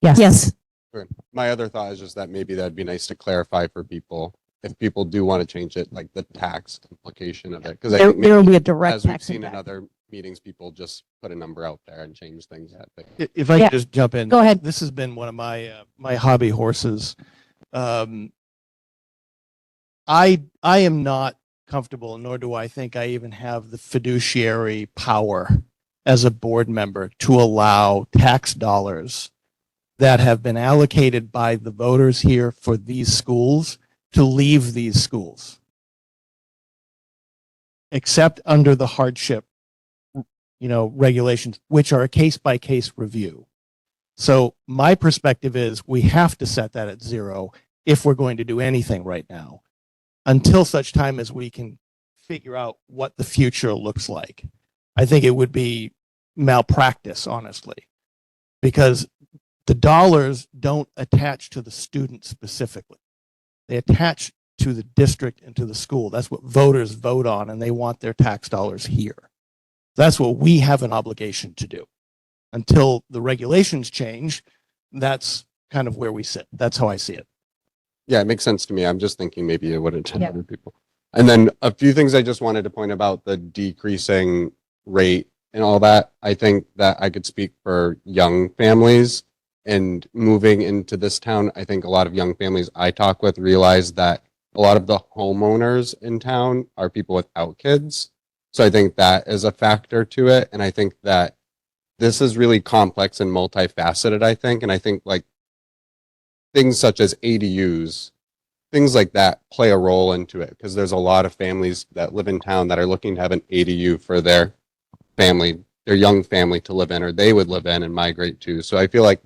Yes. Yes. Okay. My other thought is just that maybe that'd be nice to clarify for people if people do want to change it, like the tax implication of it. Because there will be a direct as we've tax seen impact. in other meetings, people just put a number out there and change things. If I could just jump in. Go ahead. This has been one of my my hobby horses. I am not comfortable, nor do I think I even have the fiduciary power as a board member to allow tax dollars that have been allocated by the voters here for these schools to leave these schools, except under the hardship, regulations, which are a case-by-case review. So my perspective is we have to set that at 0 if we're going to do anything right now, until such time as we can figure out what the future looks like. I think it would be malpractice, honestly, because the dollars don't attach to the student specifically. They attach to the district and to the school. That's what voters vote on, and they want their tax dollars here. That's what we have an obligation to do. Until the regulations change, that's kind of where we sit. That's how I see it. Yeah, it makes sense to me. I'm just thinking maybe it wouldn't 10 people. And then a few things I just wanted to point about the decreasing rate and all that. I think that I could speak for young families and moving into this town. I think a lot of young families I talk with realize that a lot of the homeowners in town are people without kids. So I think that is a factor to it. And I think that this is really complex and multifaceted, I think. And I think like things such as ADUs, things like that play a role into it because there's a lot of families that live in town that are looking to have an ADU for their family, their young family to live in, or they would live in and migrate to. So I feel like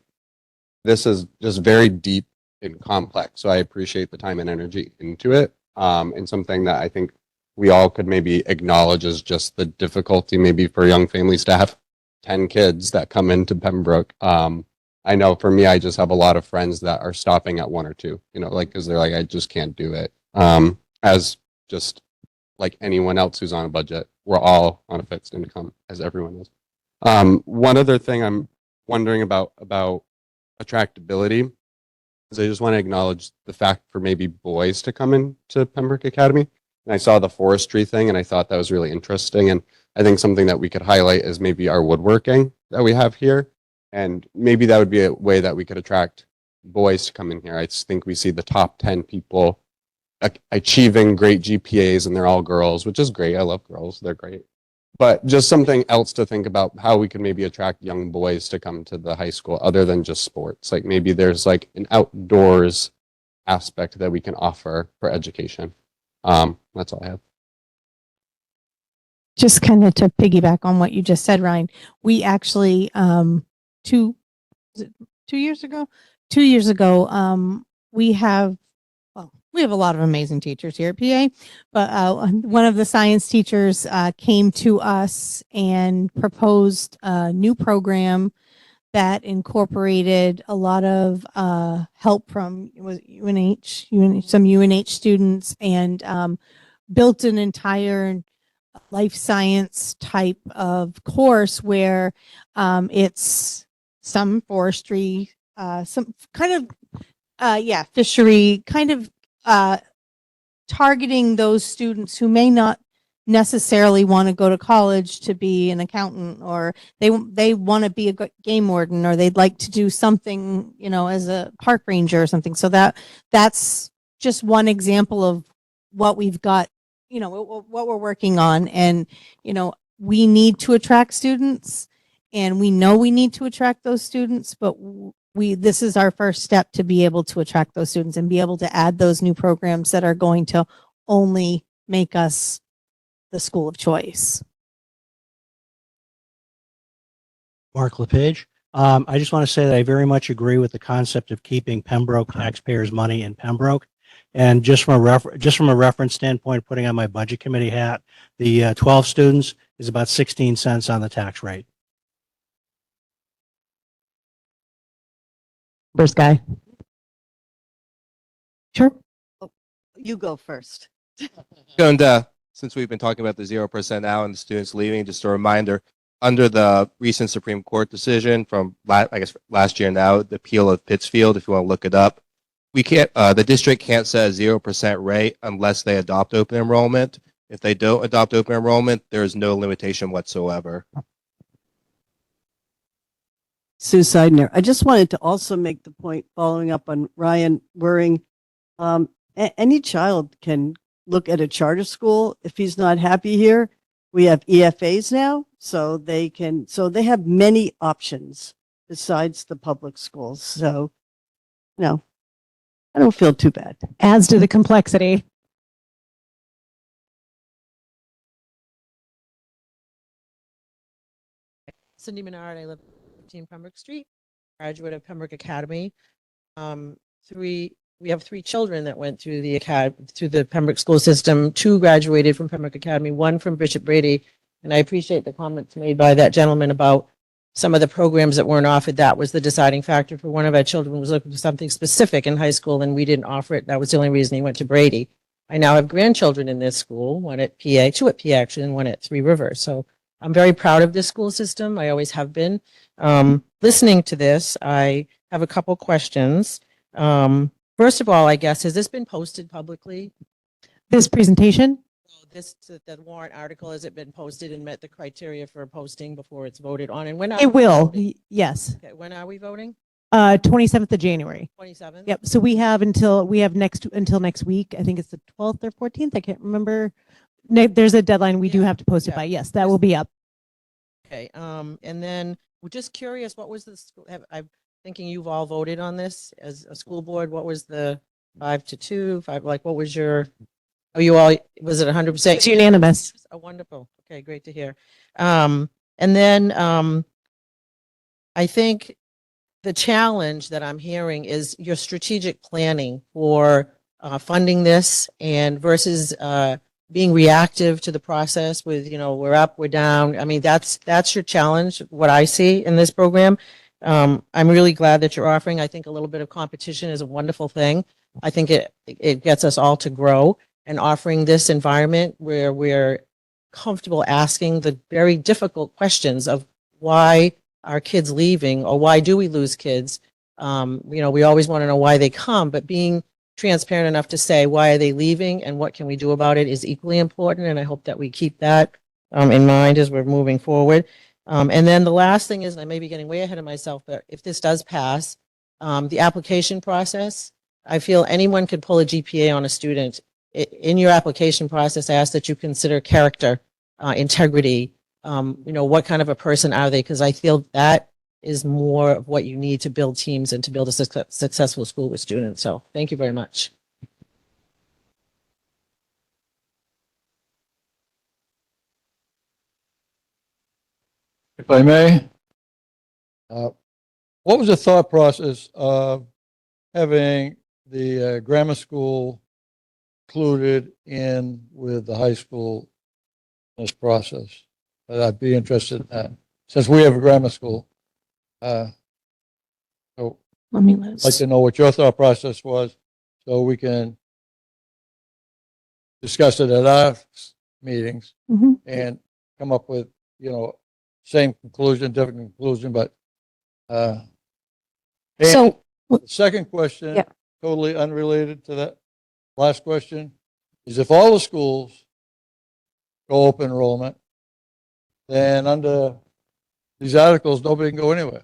this is just very deep and complex. So I appreciate the time and energy into it. And something that I think we all could maybe acknowledge as just the difficulty maybe for young families to have 10 kids that come into Pembroke. I know for me, I just have a lot of friends that are stopping at one or two, you know, like, because they're like, I just can't do it. As just like anyone else who's on a budget, we're all on a fixed income, as everyone is. One other thing I'm wondering about attractability is I just want to acknowledge the fact for maybe boys to come into Pembroke Academy. And I saw the forestry thing, and I thought that was really interesting. And I think something that we could highlight is maybe our woodworking that we have here. And maybe that would be a way that we could attract boys to come in here. I just think we see the top 10 people achieving great GPAs, and they're all girls, which is great. I love girls. They're great. But just something else to think about how we could maybe attract young boys to come to the high school other than just sports. Like maybe there's like an outdoors aspect that we can offer for education. That's all I have. Just kind of to piggyback on what you just said, Ryan, we actually, 2 years ago, we have a lot of amazing teachers here at PA, but one of the science teachers came to us and proposed a new program that incorporated a lot of help from some UNH students, and built an entire life science type of course where it's some forestry, some kind of fishery, kind of targeting those students who may not necessarily want to go to college to be an accountant, or they want to be a game warden, or they'd like to do something, you know, as a park ranger or something. So that's just one example of what we've got, you know, what we're working on. And, you know, we need to attract students, and we know we need to attract those students, but this is our first step to be able to attract those students and be able to add those new programs that are going to only make us the school of choice. Mark LePage. I just want to say that I very much agree with the concept of keeping Pembroke taxpayers' money in Pembroke. And just from a reference standpoint, putting on my budget committee hat, the 12 students is about 16 cents on the tax rate. First guy. Sure. You go first. And since we've been talking about the 0% now and the students leaving, just a reminder, under the recent Supreme Court decision from I guess last year now, the appeal of Pittsfield, if you want to look it up, we can't, the district can't set a 0% rate unless they adopt open enrollment. If they don't adopt open enrollment, there's no limitation whatsoever. Sue Seidner. I just wanted to also make the point, following up on Ryan Waring, any child can look at a charter school if he's not happy here. We have EFAs now, so they have many options besides the public schools. So, no, I don't feel too bad. Adds to the complexity. Cindy Menard, I live at 15 Pembroke Street, graduate of Pembroke Academy. We have 3 children that went through the Pembroke school system. 2 graduated from Pembroke Academy, 1 from Bishop Brady. And I appreciate the comments made by that gentleman about some of the programs that weren't offered, that was the deciding factor for one of our children was looking for something specific in high school and we didn't offer it. That was the only reason he went to Brady. I now have grandchildren in this school, one at PA, two at PA actually, and one at Three Rivers. So I'm very proud of this school system. I always have been. Listening to this, I have a couple questions. First of all, I guess, has this been posted publicly? This presentation? The warrant article, has it been posted and met the criteria for posting before it's voted on? And when are It we will, voting? yes. Okay, when are we voting? 27th of January. 27th? Yep. So we have until next week. I think it's the 12th or 14th. I can't remember. There's a deadline we do have to post it by. Yes, that will be up. Okay, and then we're just curious, what was the school, I'm thinking you've all voted on this as a school board. What was the 5-2, like, what was your, oh, you all, was it 100%? It's unanimous. Oh, wonderful. Okay, great to hear. And then I think the challenge that I'm hearing is your strategic planning for funding this and versus being reactive to the process with, we're up, we're down. I mean, that's your challenge, what I see in this program. I'm really glad that you're offering. I think a little bit of competition is a wonderful thing. I think it gets us all to grow, and offering this environment where we're comfortable asking the very difficult questions of why are kids leaving or why do we lose kids? We always want to know why they come, but being transparent enough to say why are they leaving and what can we do about it is equally important. And I hope that we keep that in mind as we're moving forward. And then the last thing is, and I may be getting way ahead of myself, but if this does pass, the application process, I feel anyone could pull a GPA on a student. In your application process, I ask that you consider character, integrity, what kind of a person are they? Because I feel that is more of what you need to build teams and to build a successful school with students. So thank you very much. If I may, what was the thought process of having the grammar school included in with the high school in this process? I'd be interested in that, since we have a grammar school. So Let me I'd like to know what your thought process was, so we can discuss it at our meetings and come up with, same conclusion, different conclusion, but So the second question, Yeah. totally unrelated to that last question, is if all the schools go open enrollment, then under these articles, nobody can go anywhere.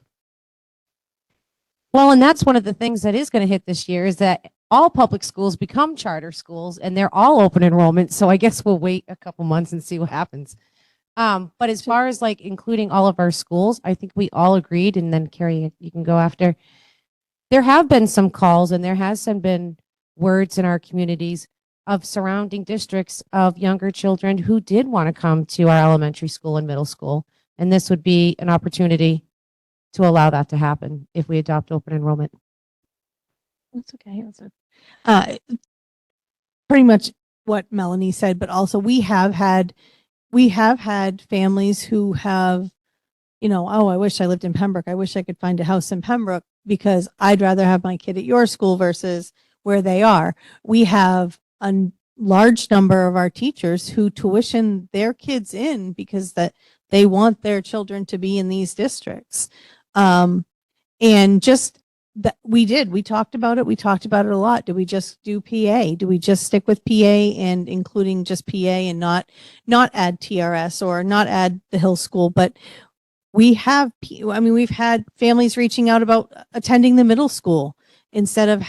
Well, and that's one of the things that is going to hit this year is that all public schools become charter schools and they're all open enrollment. So I guess we'll wait a couple months and see what happens. But as far as like including all of our schools, I think we all agreed, and then Carrie, you can go after. There have been some calls and there has been words in our communities of surrounding districts of younger children who did want to come to our elementary school and middle school. And this would be an opportunity to allow that to happen if we adopt open enrollment. That's okay. Pretty much what Melanie said, but also we have had families who have, oh, I wish I lived in Pembroke. I wish I could find a house in Pembroke because I'd rather have my kid at your school versus where they are. We have a large number of our teachers who tuition their kids in because that they want their children to be in these districts. And just that we talked about it. We talked about it a lot. Do we just do PA? Do we just stick with PA and including just PA and not add TRS or not add the Hill School? But we've had families reaching out about attending the middle school instead of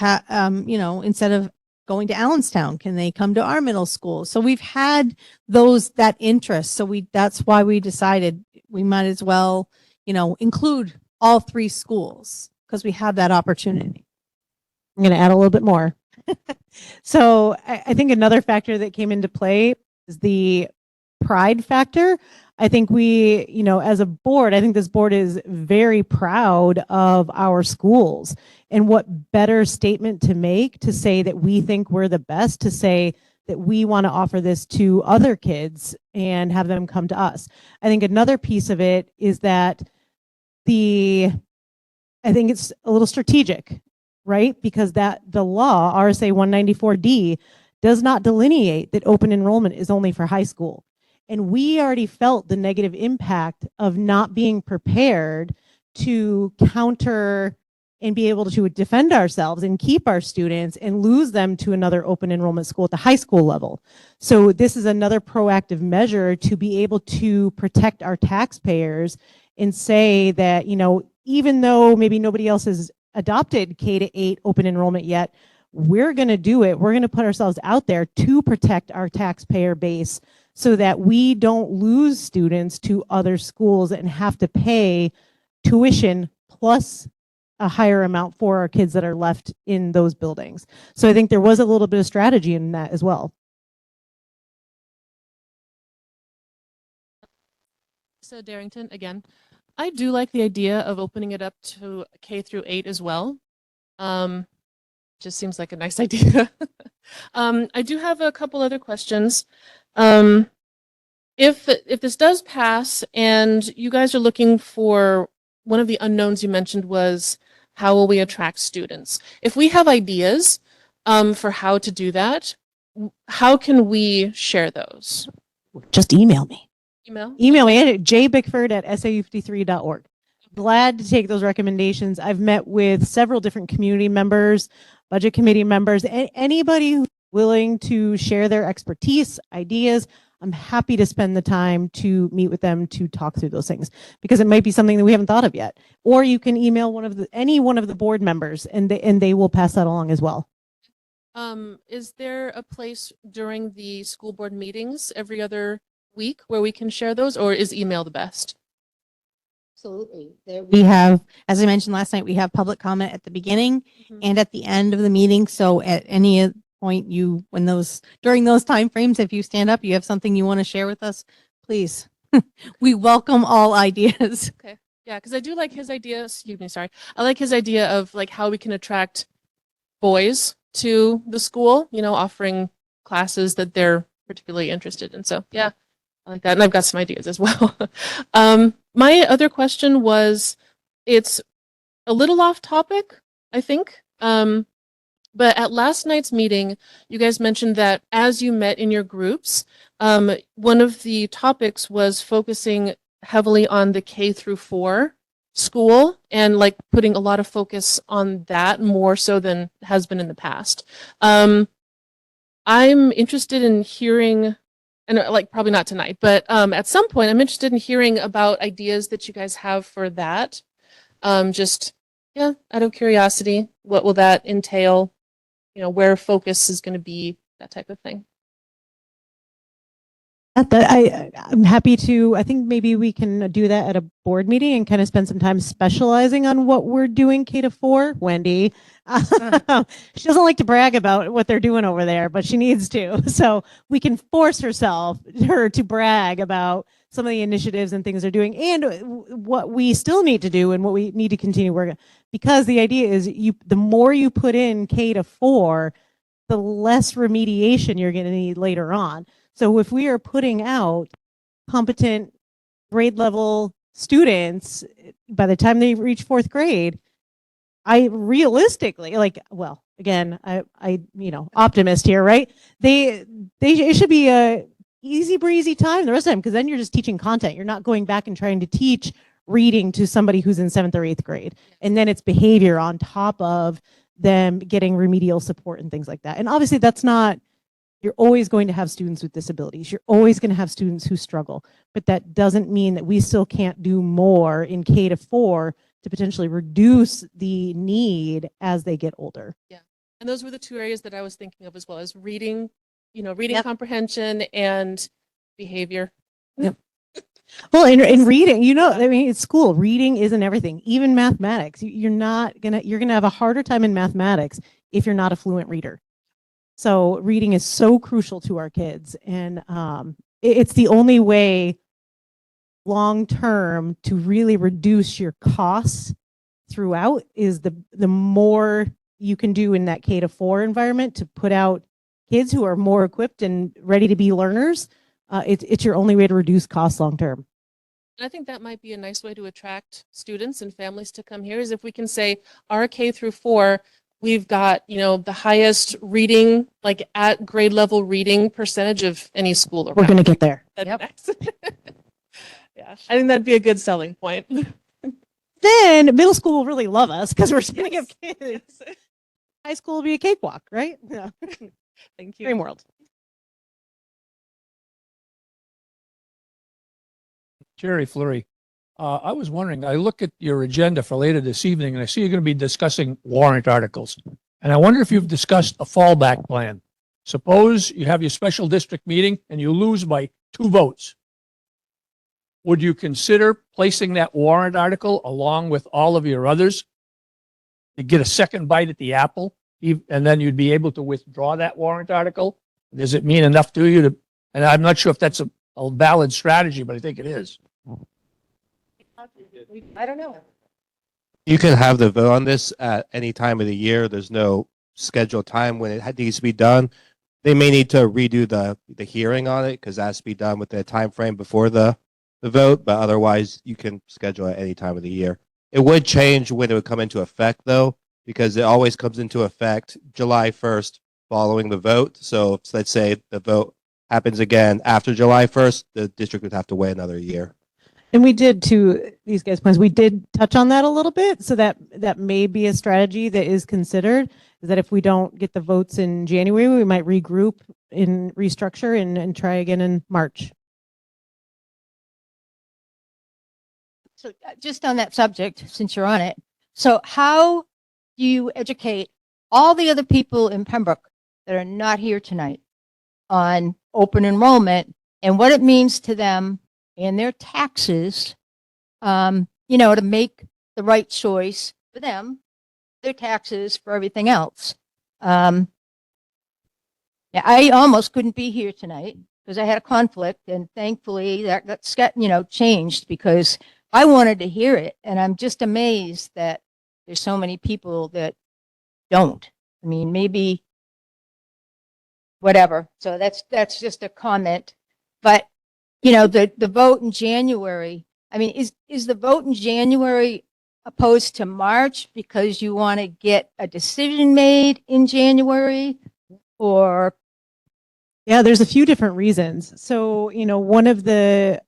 instead of going to Allenstown. Can they come to our middle school? So we've had that interest. So that's why we decided we might as well, include all three schools because we have that opportunity. I'm going to add a little bit more. So I think another factor that came into play is the pride factor. I think we, as a board, I think this board is very proud of our schools. And what better statement to make to say that we think we're the best, to say that we want to offer this to other kids and have them come to us. I think another piece of it is that I think it's a little strategic, right? Because that the law, RSA 194D, does not delineate that open enrollment is only for high school. And we already felt the negative impact of not being prepared to counter and be able to defend ourselves and keep our students and lose them to another open enrollment school at the high school level. So this is another proactive measure to be able to protect our taxpayers and say that, you know, even though maybe nobody else has adopted K-8 open enrollment yet, we're going to do it. We're going to put ourselves out there to protect our taxpayer base so that we don't lose students to other schools and have to pay tuition plus a higher amount for our kids that are left in those buildings. So I think there was a little bit of strategy in that as well. So Darrington, again, I do like the idea of opening it up to K-8 as well. Just seems like a nice idea. I do have a couple other questions. If this does pass and you guys are looking for, one of the unknowns you mentioned was how will we attract students? If we have ideas for how to do that, how can we share those? Just email me. Email me at jbickford@sau53.org. Glad to take those recommendations. I've met with several different community members, budget committee members, anybody who's willing to share their expertise, ideas. I'm happy to spend the time to meet with them to talk through those things because it might be something that we haven't thought of yet. Or you can email any one of the board members and they will pass that along as well. Is there a place during the school board meetings every other week where we can share those, or is email the best? Absolutely. We have, as I mentioned last night, we have public comment at the beginning and at the end of the meeting. So at any point during those time frames, if you stand up, you have something you want to share with us, please. We welcome all ideas. Okay. Yeah, because I do like his idea. Excuse me, sorry. I like his idea of like how we can attract boys to the school, you know, offering classes that they're particularly interested in. So yeah, I like that. And I've got some ideas as well. My other question was, it's a little off topic, I think. But at last night's meeting, you guys mentioned that as you met in your groups, one of the topics was focusing heavily on the K-4 school and like putting a lot of focus on that more so than has been in the past. I'm interested in hearing, and like probably not tonight, but at some point I'm interested in hearing about ideas that you guys have for that. Just, yeah, out of curiosity, what will that entail? You know, where focus is going to be, that type of thing. I'm happy to, I think maybe we can do that at a board meeting and kind of spend some time specializing on what we're doing K-4. Wendy, she doesn't like to brag about what they're doing over there, but she needs to. So we can force her to brag about some of the initiatives and things they're doing and what we still need to do and what we need to continue working. Because the idea is the more you put in K-4, the less remediation you're going to need later on. So if we are putting out competent grade level students by the time they reach fourth grade, I realistically, like, well, again, I optimist here, right? It should be a easy breezy time the rest of the time because then you're just teaching content. You're not going back and trying to teach reading to somebody who's in 7th or 8th grade. And then it's behavior on top of them getting remedial support and things like that. And obviously that's not, you're always going to have students with disabilities. You're always going to have students who struggle, but that doesn't mean that we still can't do more in K-4 to potentially reduce the need as they get older. Yeah. And those were the two areas that I was thinking of as well as reading, reading comprehension and behavior. Yep. Well, in reading, I mean, it's school. Reading isn't everything, even mathematics. You're going to have a harder time in mathematics if you're not a fluent reader. So reading is so crucial to our kids. And it's the only way long-term to really reduce your costs throughout is the more you can do in that K-4 environment to put out kids who are more equipped and ready to be learners. It's your only way to reduce costs long-term. And I think that might be a nice way to attract students and families to come here is if we can say our K through 4, we've got, the highest reading, like at grade level reading percentage of any school around. We're going to get there. That'd be nice. Yeah, I think that'd be a good selling point. Then middle school will really love us because we're sending up kids. High school will be a cakewalk, right? Yeah. Thank you. Dream world. Jerry Fleury, I was wondering, I look at your agenda for later this evening and I see you're going to be discussing warrant articles. And I wonder if you've discussed a fallback plan. Suppose you have your special district meeting and you lose by 2 votes. Would you consider placing that warrant article along with all of your others to get a second bite at the apple? And then you'd be able to withdraw that warrant article? Does it mean enough to you to, and I'm not sure if that's a valid strategy, but I think it is. I don't know. You can have the vote on this at any time of the year. There's no scheduled time when it needs to be done. They may need to redo the hearing on it because that has to be done with the time frame before the vote, but otherwise you can schedule it any time of the year. It would change when it would come into effect though, because it always comes into effect July 1st following the vote. So let's say the vote happens again after July 1st, the district would have to wait another year. And we did, to these guys' points, we did touch on that a little bit. So that may be a strategy that is considered, is that if we don't get the votes in January, we might regroup and restructure and try again in March. So just on that subject, since you're on it, so how do you educate all the other people in Pembroke that are not here tonight on open enrollment and what it means to them and their taxes, to make the right choice for them, their taxes, for everything else? Yeah, I almost couldn't be here tonight because I had a conflict, and thankfully that's got, changed because I wanted to hear it, and I'm just amazed that there's so many people that don't. I mean, maybe whatever. So that's just a comment. But the vote in January. I mean, is the vote in January opposed to March because you want to get a decision made in January, or? Yeah, there's a few different reasons. So, one of the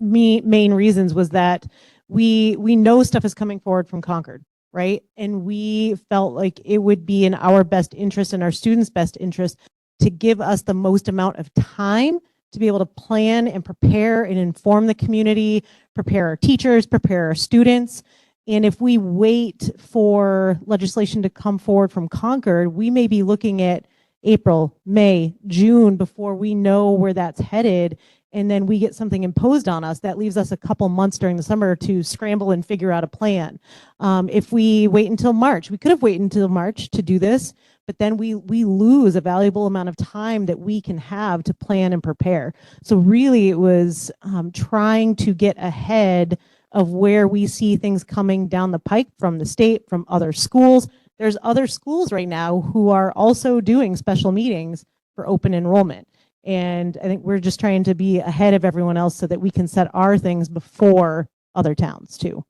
main reasons was that we know stuff is coming forward from Concord, right? And we felt like it would be in our best interest and our students' best interest to give us the most amount of time to be able to plan and prepare and inform the community, prepare our teachers, prepare our students. And if we wait for legislation to come forward from Concord, we may be looking at April, May, June before we know where that's headed. And then we get something imposed on us that leaves us a couple months during the summer to scramble and figure out a plan. If we wait until March, we could have waited until March to do this, but then we lose a valuable amount of time that we can have to plan and prepare. So really it was trying to get ahead of where we see things coming down the pike from the state, from other schools. There's other schools right now who are also doing special meetings for open enrollment. And I think we're just trying to be ahead of everyone else so that we can set our things before other towns too.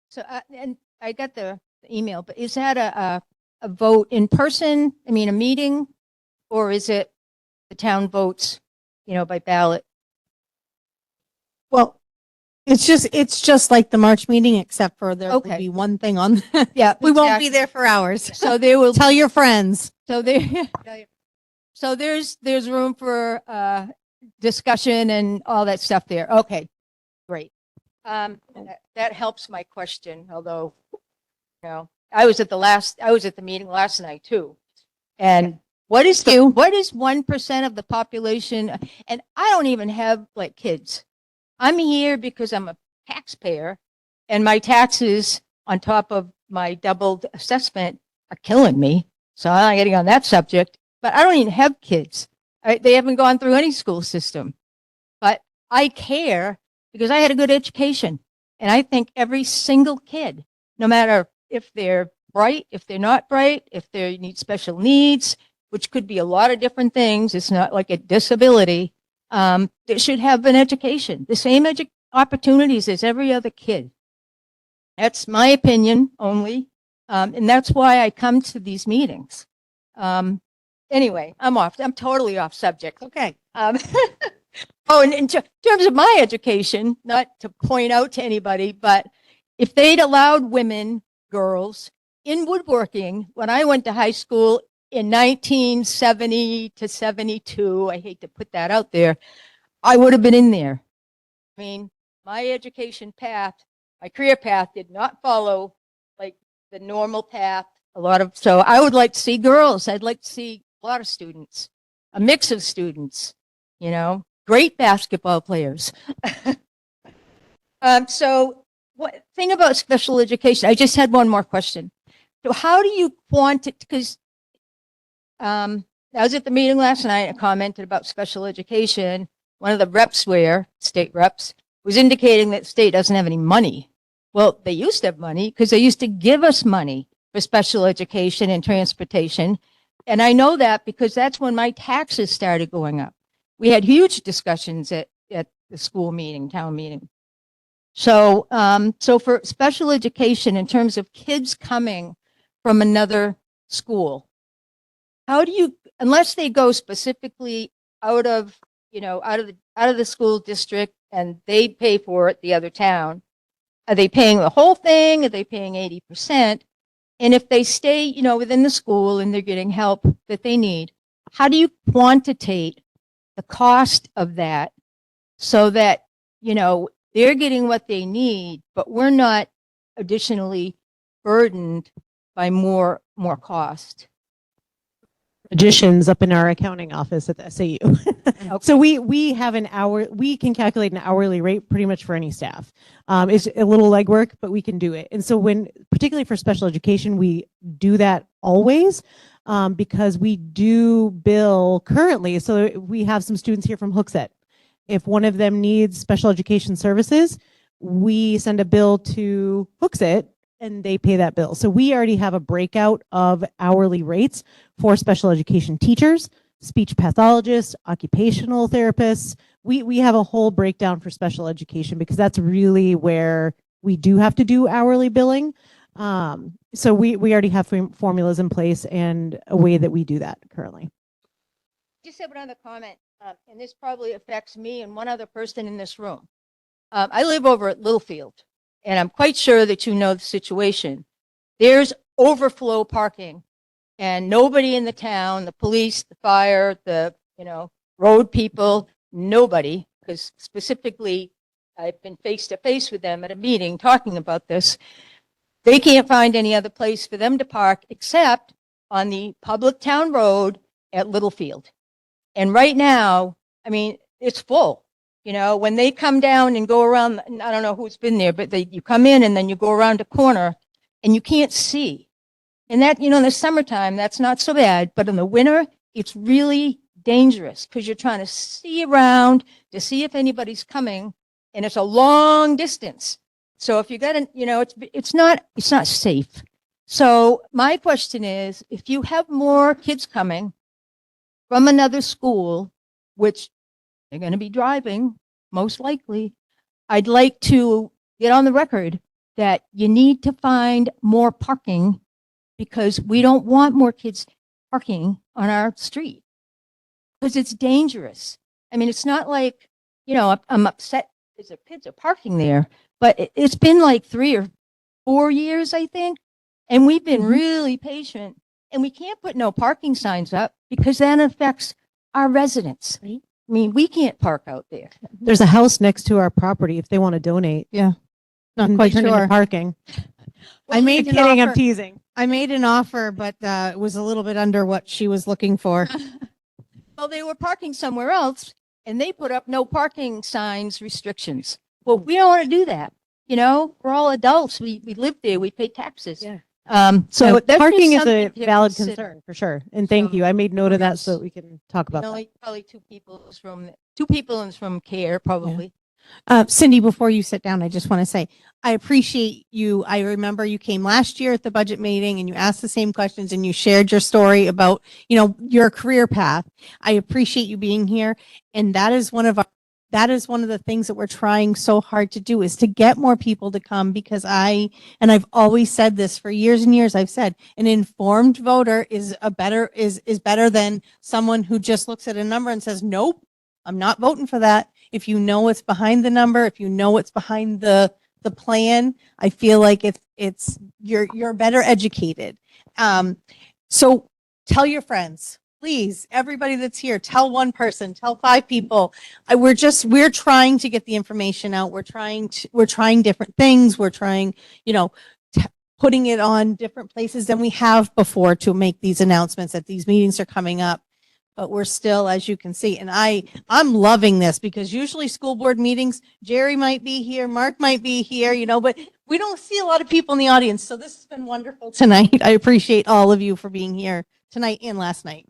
So, and I got the email, but is that a vote in person? I mean, a meeting, or is it the town votes, by ballot? Well, it's just like the March meeting, except for there will be one thing on. Yeah, we won't be there for hours. So they will tell your friends. So so there's room for discussion and all that stuff there. Okay, great. That helps my question. Although, I was at the meeting last night too. And what is 1% of the population? And I don't even have like kids. I'm here because I'm a taxpayer, and my taxes on top of my doubled assessment are killing me. So I'm not getting on that subject. But I don't even have kids. They haven't gone through any school system. But I care because I had a good education. And I think every single kid, no matter if they're bright, if they're not bright, if they need special needs, which could be a lot of different things, it's not like a disability. They should have an education, the same opportunities as every other kid. That's my opinion only. And that's why I come to these meetings. Anyway, I'm totally off subject. Okay. Oh, and in terms of my education, not to point out to anybody, but if they'd allowed women, girls in woodworking when I went to high school in 1970 to 72, I hate to put that out there, I would have been in there. I mean, my education path, my career path did not follow like the normal path. So I would like to see girls. I'd like to see a lot of students, a mix of students, great basketball players. So what thing about special education? I just had one more question. So how do you because I was at the meeting last night and commented about special education. One of the state reps, was indicating that the state doesn't have any money. Well, they used to have money because they used to give us money for special education and transportation. And I know that because that's when my taxes started going up. We had huge discussions at the school meeting, town meeting. So, so for special education, in terms of kids coming from another school, how do you, unless they go specifically out of the school district and they pay for it, the other town, are they paying the whole thing? Are they paying 80%? And if they stay, within the school and they're getting help that they need, how do you quantitate the cost of that so that, they're getting what they need, but we're not additionally burdened by more cost? Additions up in our accounting office at the SAU. So we have we can calculate an hourly rate pretty much for any staff. It's a little legwork, but we can do it. And so particularly for special education, we do that always because we do bill currently. So we have some students here from Hooksett. If one of them needs special education services, we send a bill to Hooksett and they pay that bill. So we already have a breakout of hourly rates for special education teachers, speech pathologists, occupational therapists. We have a whole breakdown for special education because that's really where we do have to do hourly billing. So we already have formulas in place and a way that we do that currently. Just have another comment, and this probably affects me and one other person in this room. I live over at Littlefield, and I'm quite sure that you know the situation. There's overflow parking, and nobody in the town, the police, the fire, the road people, nobody, because specifically I've been face to face with them at a meeting talking about this. They can't find any other place for them to park except on the public town road at Littlefield. And right now, I mean, it's full. When they come down and go around, I don't know who's been there, but you come in and then you go around a corner and you can't see. And that, in the summertime, that's not so bad. But in the winter, it's really dangerous because you're trying to see around to see if anybody's coming. And it's a long distance. So if you got it's not safe. So my question is, if you have more kids coming from another school, which they're going to be driving, most likely, I'd like to get on the record that you need to find more parking because we don't want more kids parking on our street because it's dangerous. I mean, it's not like, I'm upset because the kids are parking there, but it's been like 3 or 4 years, I think. And we've been really patient and we can't put no parking signs up because that affects our residents. Right? I mean, we can't park out there. There's a house next to our property if they want to donate. Yeah. Not And quite turn it into sure. parking. I made an kidding, I'm offer. teasing. I made an offer, but it was a little bit under what she was looking for. Well, they were parking somewhere else and they put up no parking signs restrictions. Well, we don't want to do that. We're all adults. We live there. We pay taxes. Yeah. So No, that's parking just is a something to valid consider. concern for sure. And thank you. I made note of that so yes. that we can talk about that. Only probably two people in this room care probably. Cindy, before you sit down, I just want to say, I appreciate you. I remember you came last year at the budget meeting and you asked the same questions and you shared your story about, your career path. I appreciate you being here. And that is one of the things that we're trying so hard to do, is to get more people to come, because I've always said this for years and years. I've said an informed voter is better than someone who just looks at a number and says, nope, I'm not voting for that. If you know what's behind the number, if you know what's behind the plan, I feel like you're better educated. So tell your friends, please, everybody that's here, tell one person, tell 5 people. We're trying to get the information out. We're trying different things. We're trying, putting it on different places than we have before to make these announcements that these meetings are coming up. But we're still, as you can see, and I'm loving this, because usually school board meetings, Jerry might be here, Mark might be here, but we don't see a lot of people in the audience. So this has been wonderful tonight. I appreciate all of you for being here tonight and last night.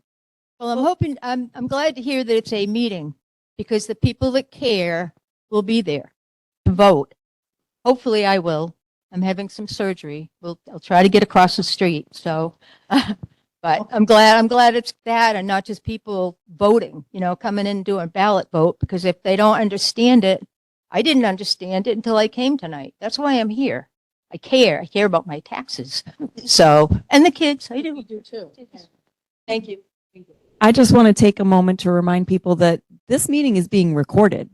Well, I'm glad to hear that it's a meeting, because the people that care will be there to vote. Hopefully I will. I'm having some surgery. I'll try to get across the street. So, but I'm glad it's that, and not just people voting, coming in and doing a ballot vote, because if they don't understand it, I didn't understand it until I came tonight. That's why I'm here. I care about my taxes. So, and the kids, I do. You do too. Thank you. I just want to take a moment to remind people that this meeting is being recorded.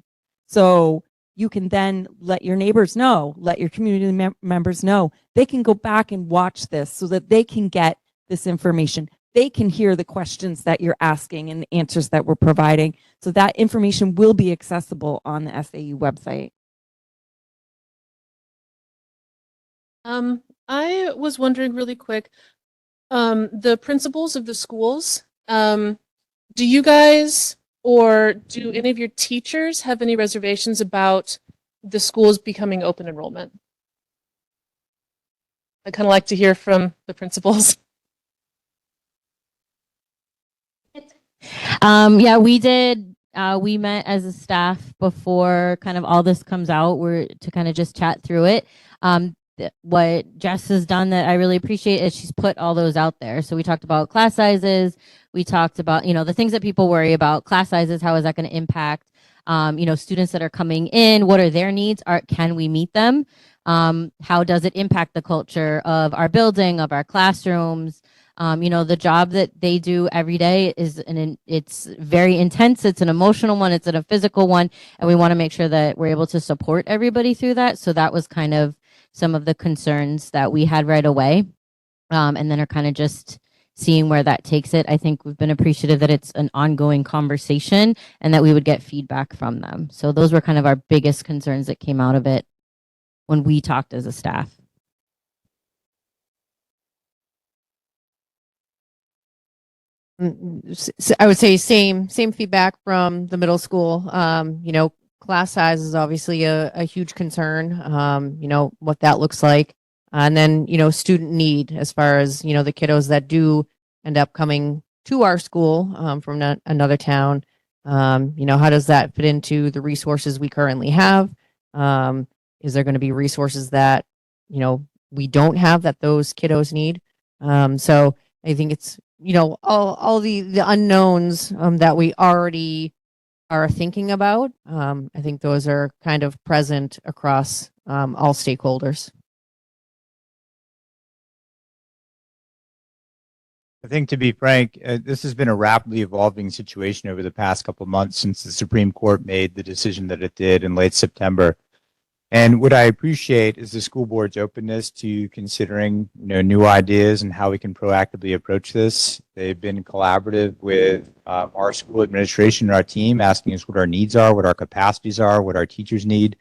So you can then let your neighbors know, let your community members know. They can go back and watch this so that they can get this information. They can hear the questions that you're asking and the answers that we're providing. So that information will be accessible on the SAU website. I was wondering really quick, the principals of the schools, do you guys or do any of your teachers have any reservations about the schools becoming open enrollment? I'd kind of like to hear from the principals. Yeah, we did. We met as a staff before kind of all this comes out. We're to kind of just chat through it. What Jess has done that I really appreciate is she's put all those out there. So we talked about class sizes. We talked about, the things that people worry about, class sizes. How is that going to impact, students that are coming in? What are their needs? Can we meet them? How does it impact the culture of our building, of our classrooms? The job that they do every day it's very intense. It's an emotional one. It's a physical one. And we want to make sure that we're able to support everybody through that. So that was kind of some of the concerns that we had right away. And then are kind of just seeing where that takes it. I think we've been appreciative that it's an ongoing conversation and that we would get feedback from them. So those were kind of our biggest concerns that came out of it when we talked as a staff. I would say same feedback from the middle school. Class size is obviously a huge concern. What that looks like, and then student need, as far as the kiddos that do end up coming to our school from another town. How does that fit into the resources we currently have? Is there going to be resources that we don't have that those kiddos need? So I think it's all the unknowns that we already are thinking about. I think those are kind of present across all stakeholders. I think, to be frank, this has been a rapidly evolving situation over the past couple of months since the Supreme Court made the decision that it did in late September. And what I appreciate is the school board's openness to considering new ideas and how we can proactively approach this. They've been collaborative with our school administration and our team, asking us what our needs are, what our capacities are, what our teachers need.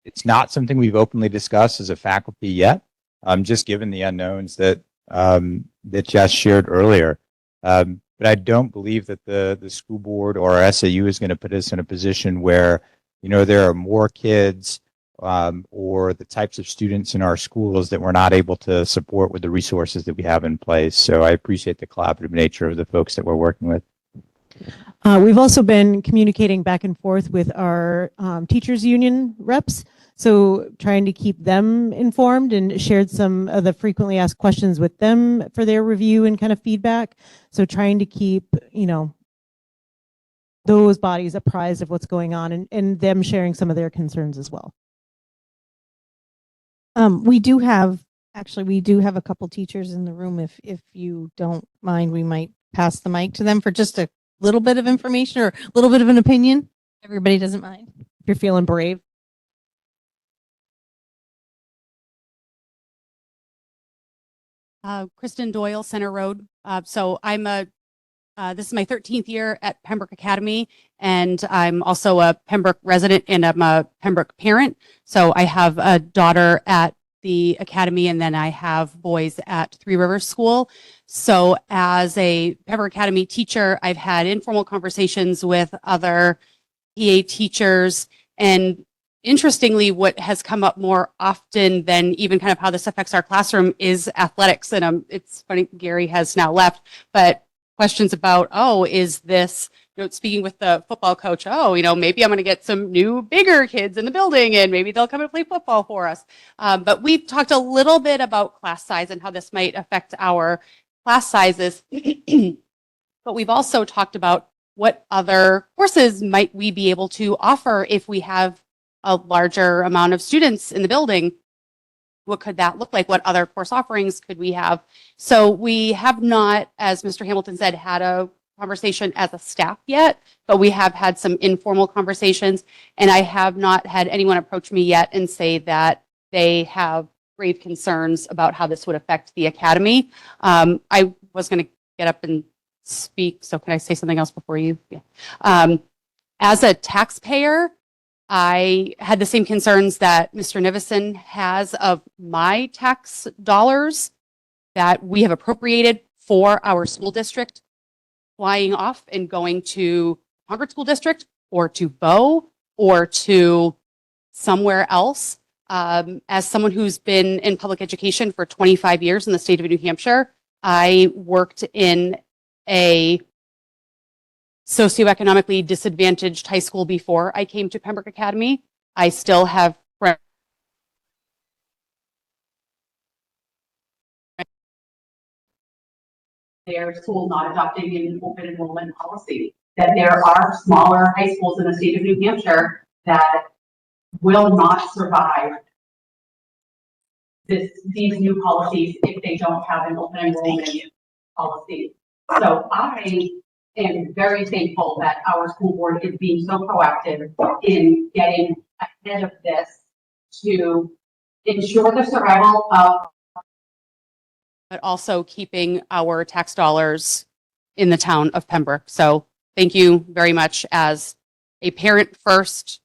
It's not something we've openly discussed as a faculty yet, just given the unknowns that Jess shared earlier. But I don't believe that the school board or our SAU is going to put us in a position where there are more kids or the types of students in our schools that we're not able to support with the resources that we have in place. So I appreciate the collaborative nature of the folks that we're working with. We've also been communicating back and forth with our teachers union reps. So trying to keep them informed and shared some of the frequently asked questions with them for their review and kind of feedback. So trying to keep, those bodies apprised of what's going on and them sharing some of their concerns as well. We do have a couple teachers in the room. If you don't mind, we might pass the mic to them for just a little bit of information or a little bit of an opinion. Everybody doesn't mind. If you're feeling brave. Kristen Doyle, Center Road. So I'm this is my 13th year at Pembroke Academy, and I'm also a Pembroke resident and I'm a Pembroke parent. So I have a daughter at the academy, and then I have boys at Three Rivers School. So as a Pembroke Academy teacher, I've had informal conversations with other PA teachers, and interestingly, what has come up more often than even kind of how this affects our classroom is athletics. And it's funny, Gary has now left, but questions about, oh, is this, speaking with the football coach, oh, maybe I'm going to get some new bigger kids in the building and maybe they'll come and play football for us. But we've talked a little bit about class size and how this might affect our class sizes. But we've also talked about what other courses might we be able to offer if we have a larger amount of students in the building. What could that look like? What other course offerings could we have? So we have not, as Mr. Hamilton said, had a conversation as a staff yet, but we have had some informal conversations, and I have not had anyone approach me yet and say that they have grave concerns about how this would affect the academy. I was going to get up and speak, so can I say something else before you? Yeah. As a taxpayer, I had the same concerns that Mr. Nivison has of my tax dollars that we have appropriated for our school district flying off and going to Concord School District or to Bow or to somewhere else. As someone who's been in public education for 25 years in the state of New Hampshire, I worked in a socioeconomically disadvantaged high school before I came to Pembroke Academy. I still have friends. Their school not adopting an open enrollment policy. That there are smaller high schools in the state of New Hampshire that will not survive these new policies if they don't have an open enrollment policy. So I am very thankful that our school board is being so proactive in getting ahead of this to ensure the survival of, but also keeping our tax dollars in the town of Pembroke. So thank you very much as a parent first,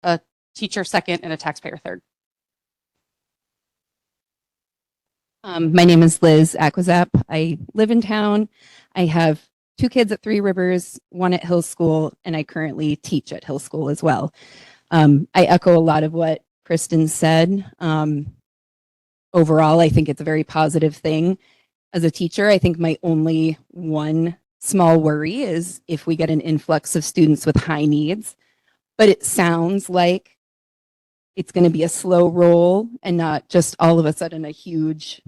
a teacher second, and a taxpayer third. My name is Liz Aquazap. I live in town. I have 2 kids at Three Rivers, 1 at Hill School, and I currently teach at Hill School as well. I echo a lot of what Kristen said. Overall, I think it's a very positive thing. As a teacher, I think my only one small worry is if we get an influx of students with high needs, but it sounds like it's going to be a slow roll and not just all of a sudden a huge.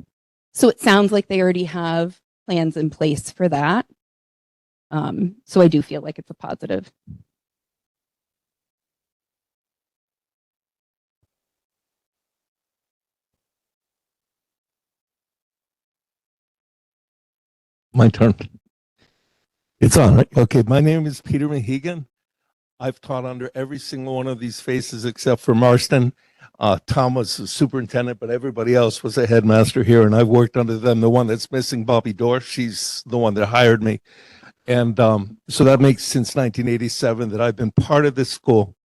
So it sounds like they already have plans in place for that. So I do feel like it's a positive. My turn. It's on, right? Okay, my name is Peter Mahegan. I've taught under every single one of these faces except for Marston. Tom was the superintendent, but everybody else was a headmaster here, and I've worked under them. The one that's missing, Bobby Dorff, she's the one that hired me. And so that makes since 1987 that I've been part of this school.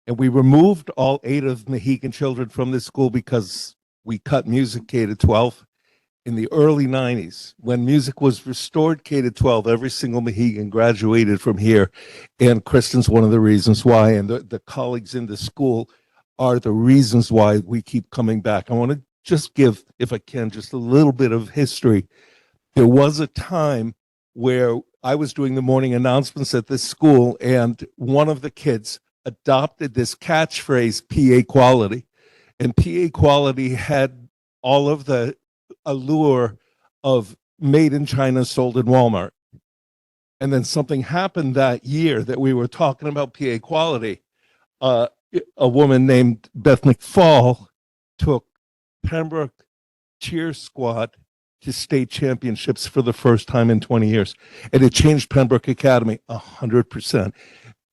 And we removed all 8 of Mahegan children from this school because we cut music K to 12. In the early 90s, when music was restored K to 12, every single Mahegan graduated from here. And Kristen's one of the reasons why, and the colleagues in the school are the reasons why we keep coming back. I want to just give, if I can, just a little bit of history. There was a time where I was doing the morning announcements at this school, and one of the kids adopted this catchphrase, PA quality. And PA quality had all of the allure of made in China, sold in Walmart. And then something happened that year that we were talking about PA quality. A woman named Beth McFall took Pembroke cheer squad to state championships for the first time in 20 years. And it changed Pembroke Academy 100%.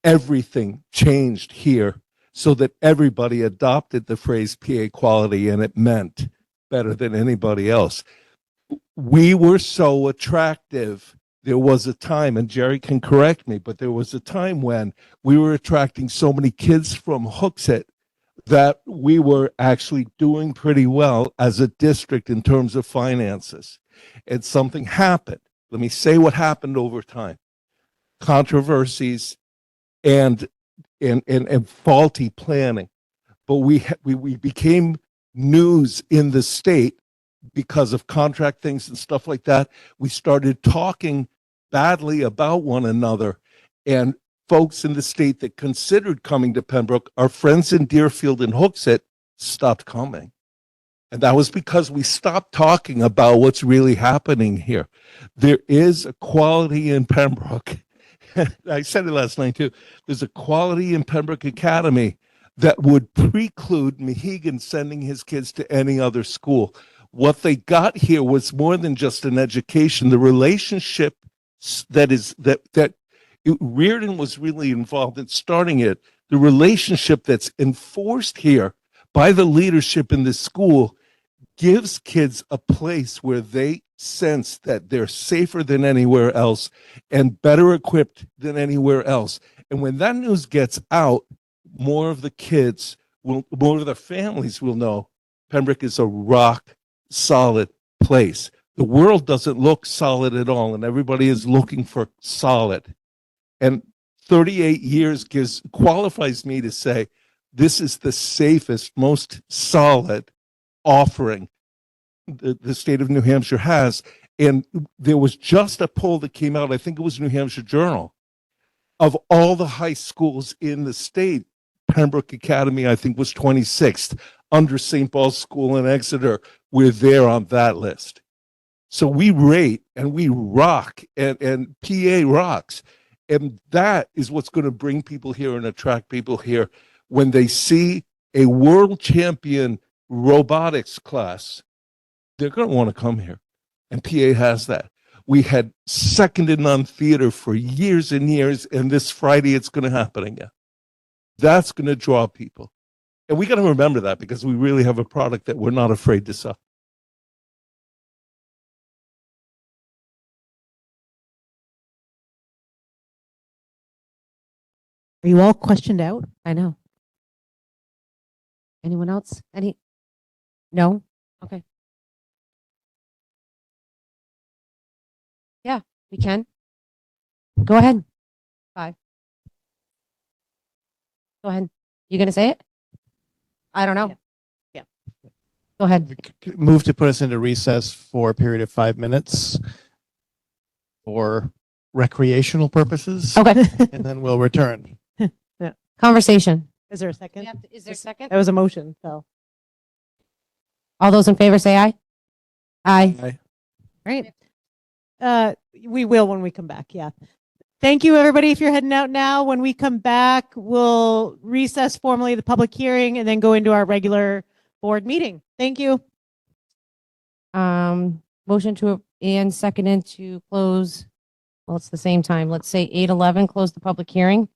Everything changed here so that everybody adopted the phrase PA quality, and it meant better than anybody else. We were so attractive. There was a time, and Jerry can correct me, but there was a time when we were attracting so many kids from Hooksett that we were actually doing pretty well as a district in terms of finances. And something happened. Let me say what happened over time. Controversies and faulty planning. But we became news in the state because of contract things and stuff like that. We started talking badly about one another, and folks in the state that considered coming to Pembroke, our friends in Deerfield and Hooksett, stopped coming. And that was because we stopped talking about what's really happening here. There is a quality in Pembroke. I said it last night too. There's a quality in Pembroke Academy that would preclude Mohegan sending his kids to any other school. What they got here was more than just an education. The relationship that Reardon was really involved in starting it. The relationship that's enforced here by the leadership in this school gives kids a place where they sense that they're safer than anywhere else and better equipped than anywhere else. And when that news gets out, more of the families will know Pembroke is a rock solid place. The world doesn't look solid at all, and everybody is looking for solid. And 38 years qualifies me to say this is the safest, most solid offering the state of New Hampshire has. And there was just a poll that came out, I think it was New Hampshire Journal, of all the high schools in the state. Pembroke Academy, I think, was 26th. Under St. Paul's School in Exeter, we're there on that list. So we rate and we rock, and PA rocks. And that is what's going to bring people here and attract people here when they see a world champion robotics class. They're going to want to come here. And PA has that. We had second to none theater for years and years, and this Friday it's going to happen again. That's going to draw people. And we got to remember that because we really have a product that we're not afraid to sell. Are you all questioned out? I know. Anyone else? No? Okay. Yeah, we can. Go ahead. 5. Go ahead. You going to say it? I don't know. Yeah. Go ahead. Move to put us into recess for a period of 5 minutes for recreational purposes. Okay. And then we'll return. Conversation. Is there a second? Is there a second? That was a motion, so. All those in favor say aye. Aye. Aye. Right. We will when we come back. Yeah. Thank you, everybody. If you're heading out now, when we come back, we'll recess formally the public hearing and then go into our regular board meeting. Thank you. Motion to and seconded to close. Well, it's the same time. Let's say 8:11. Close the public hearing.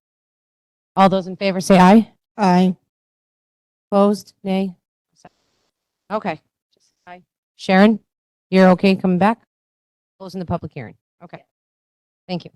All those in favor say aye. Aye. Opposed? Nay. Okay. Aye. Sharon, you're okay coming back? Closing the public hearing. Okay. Thank you.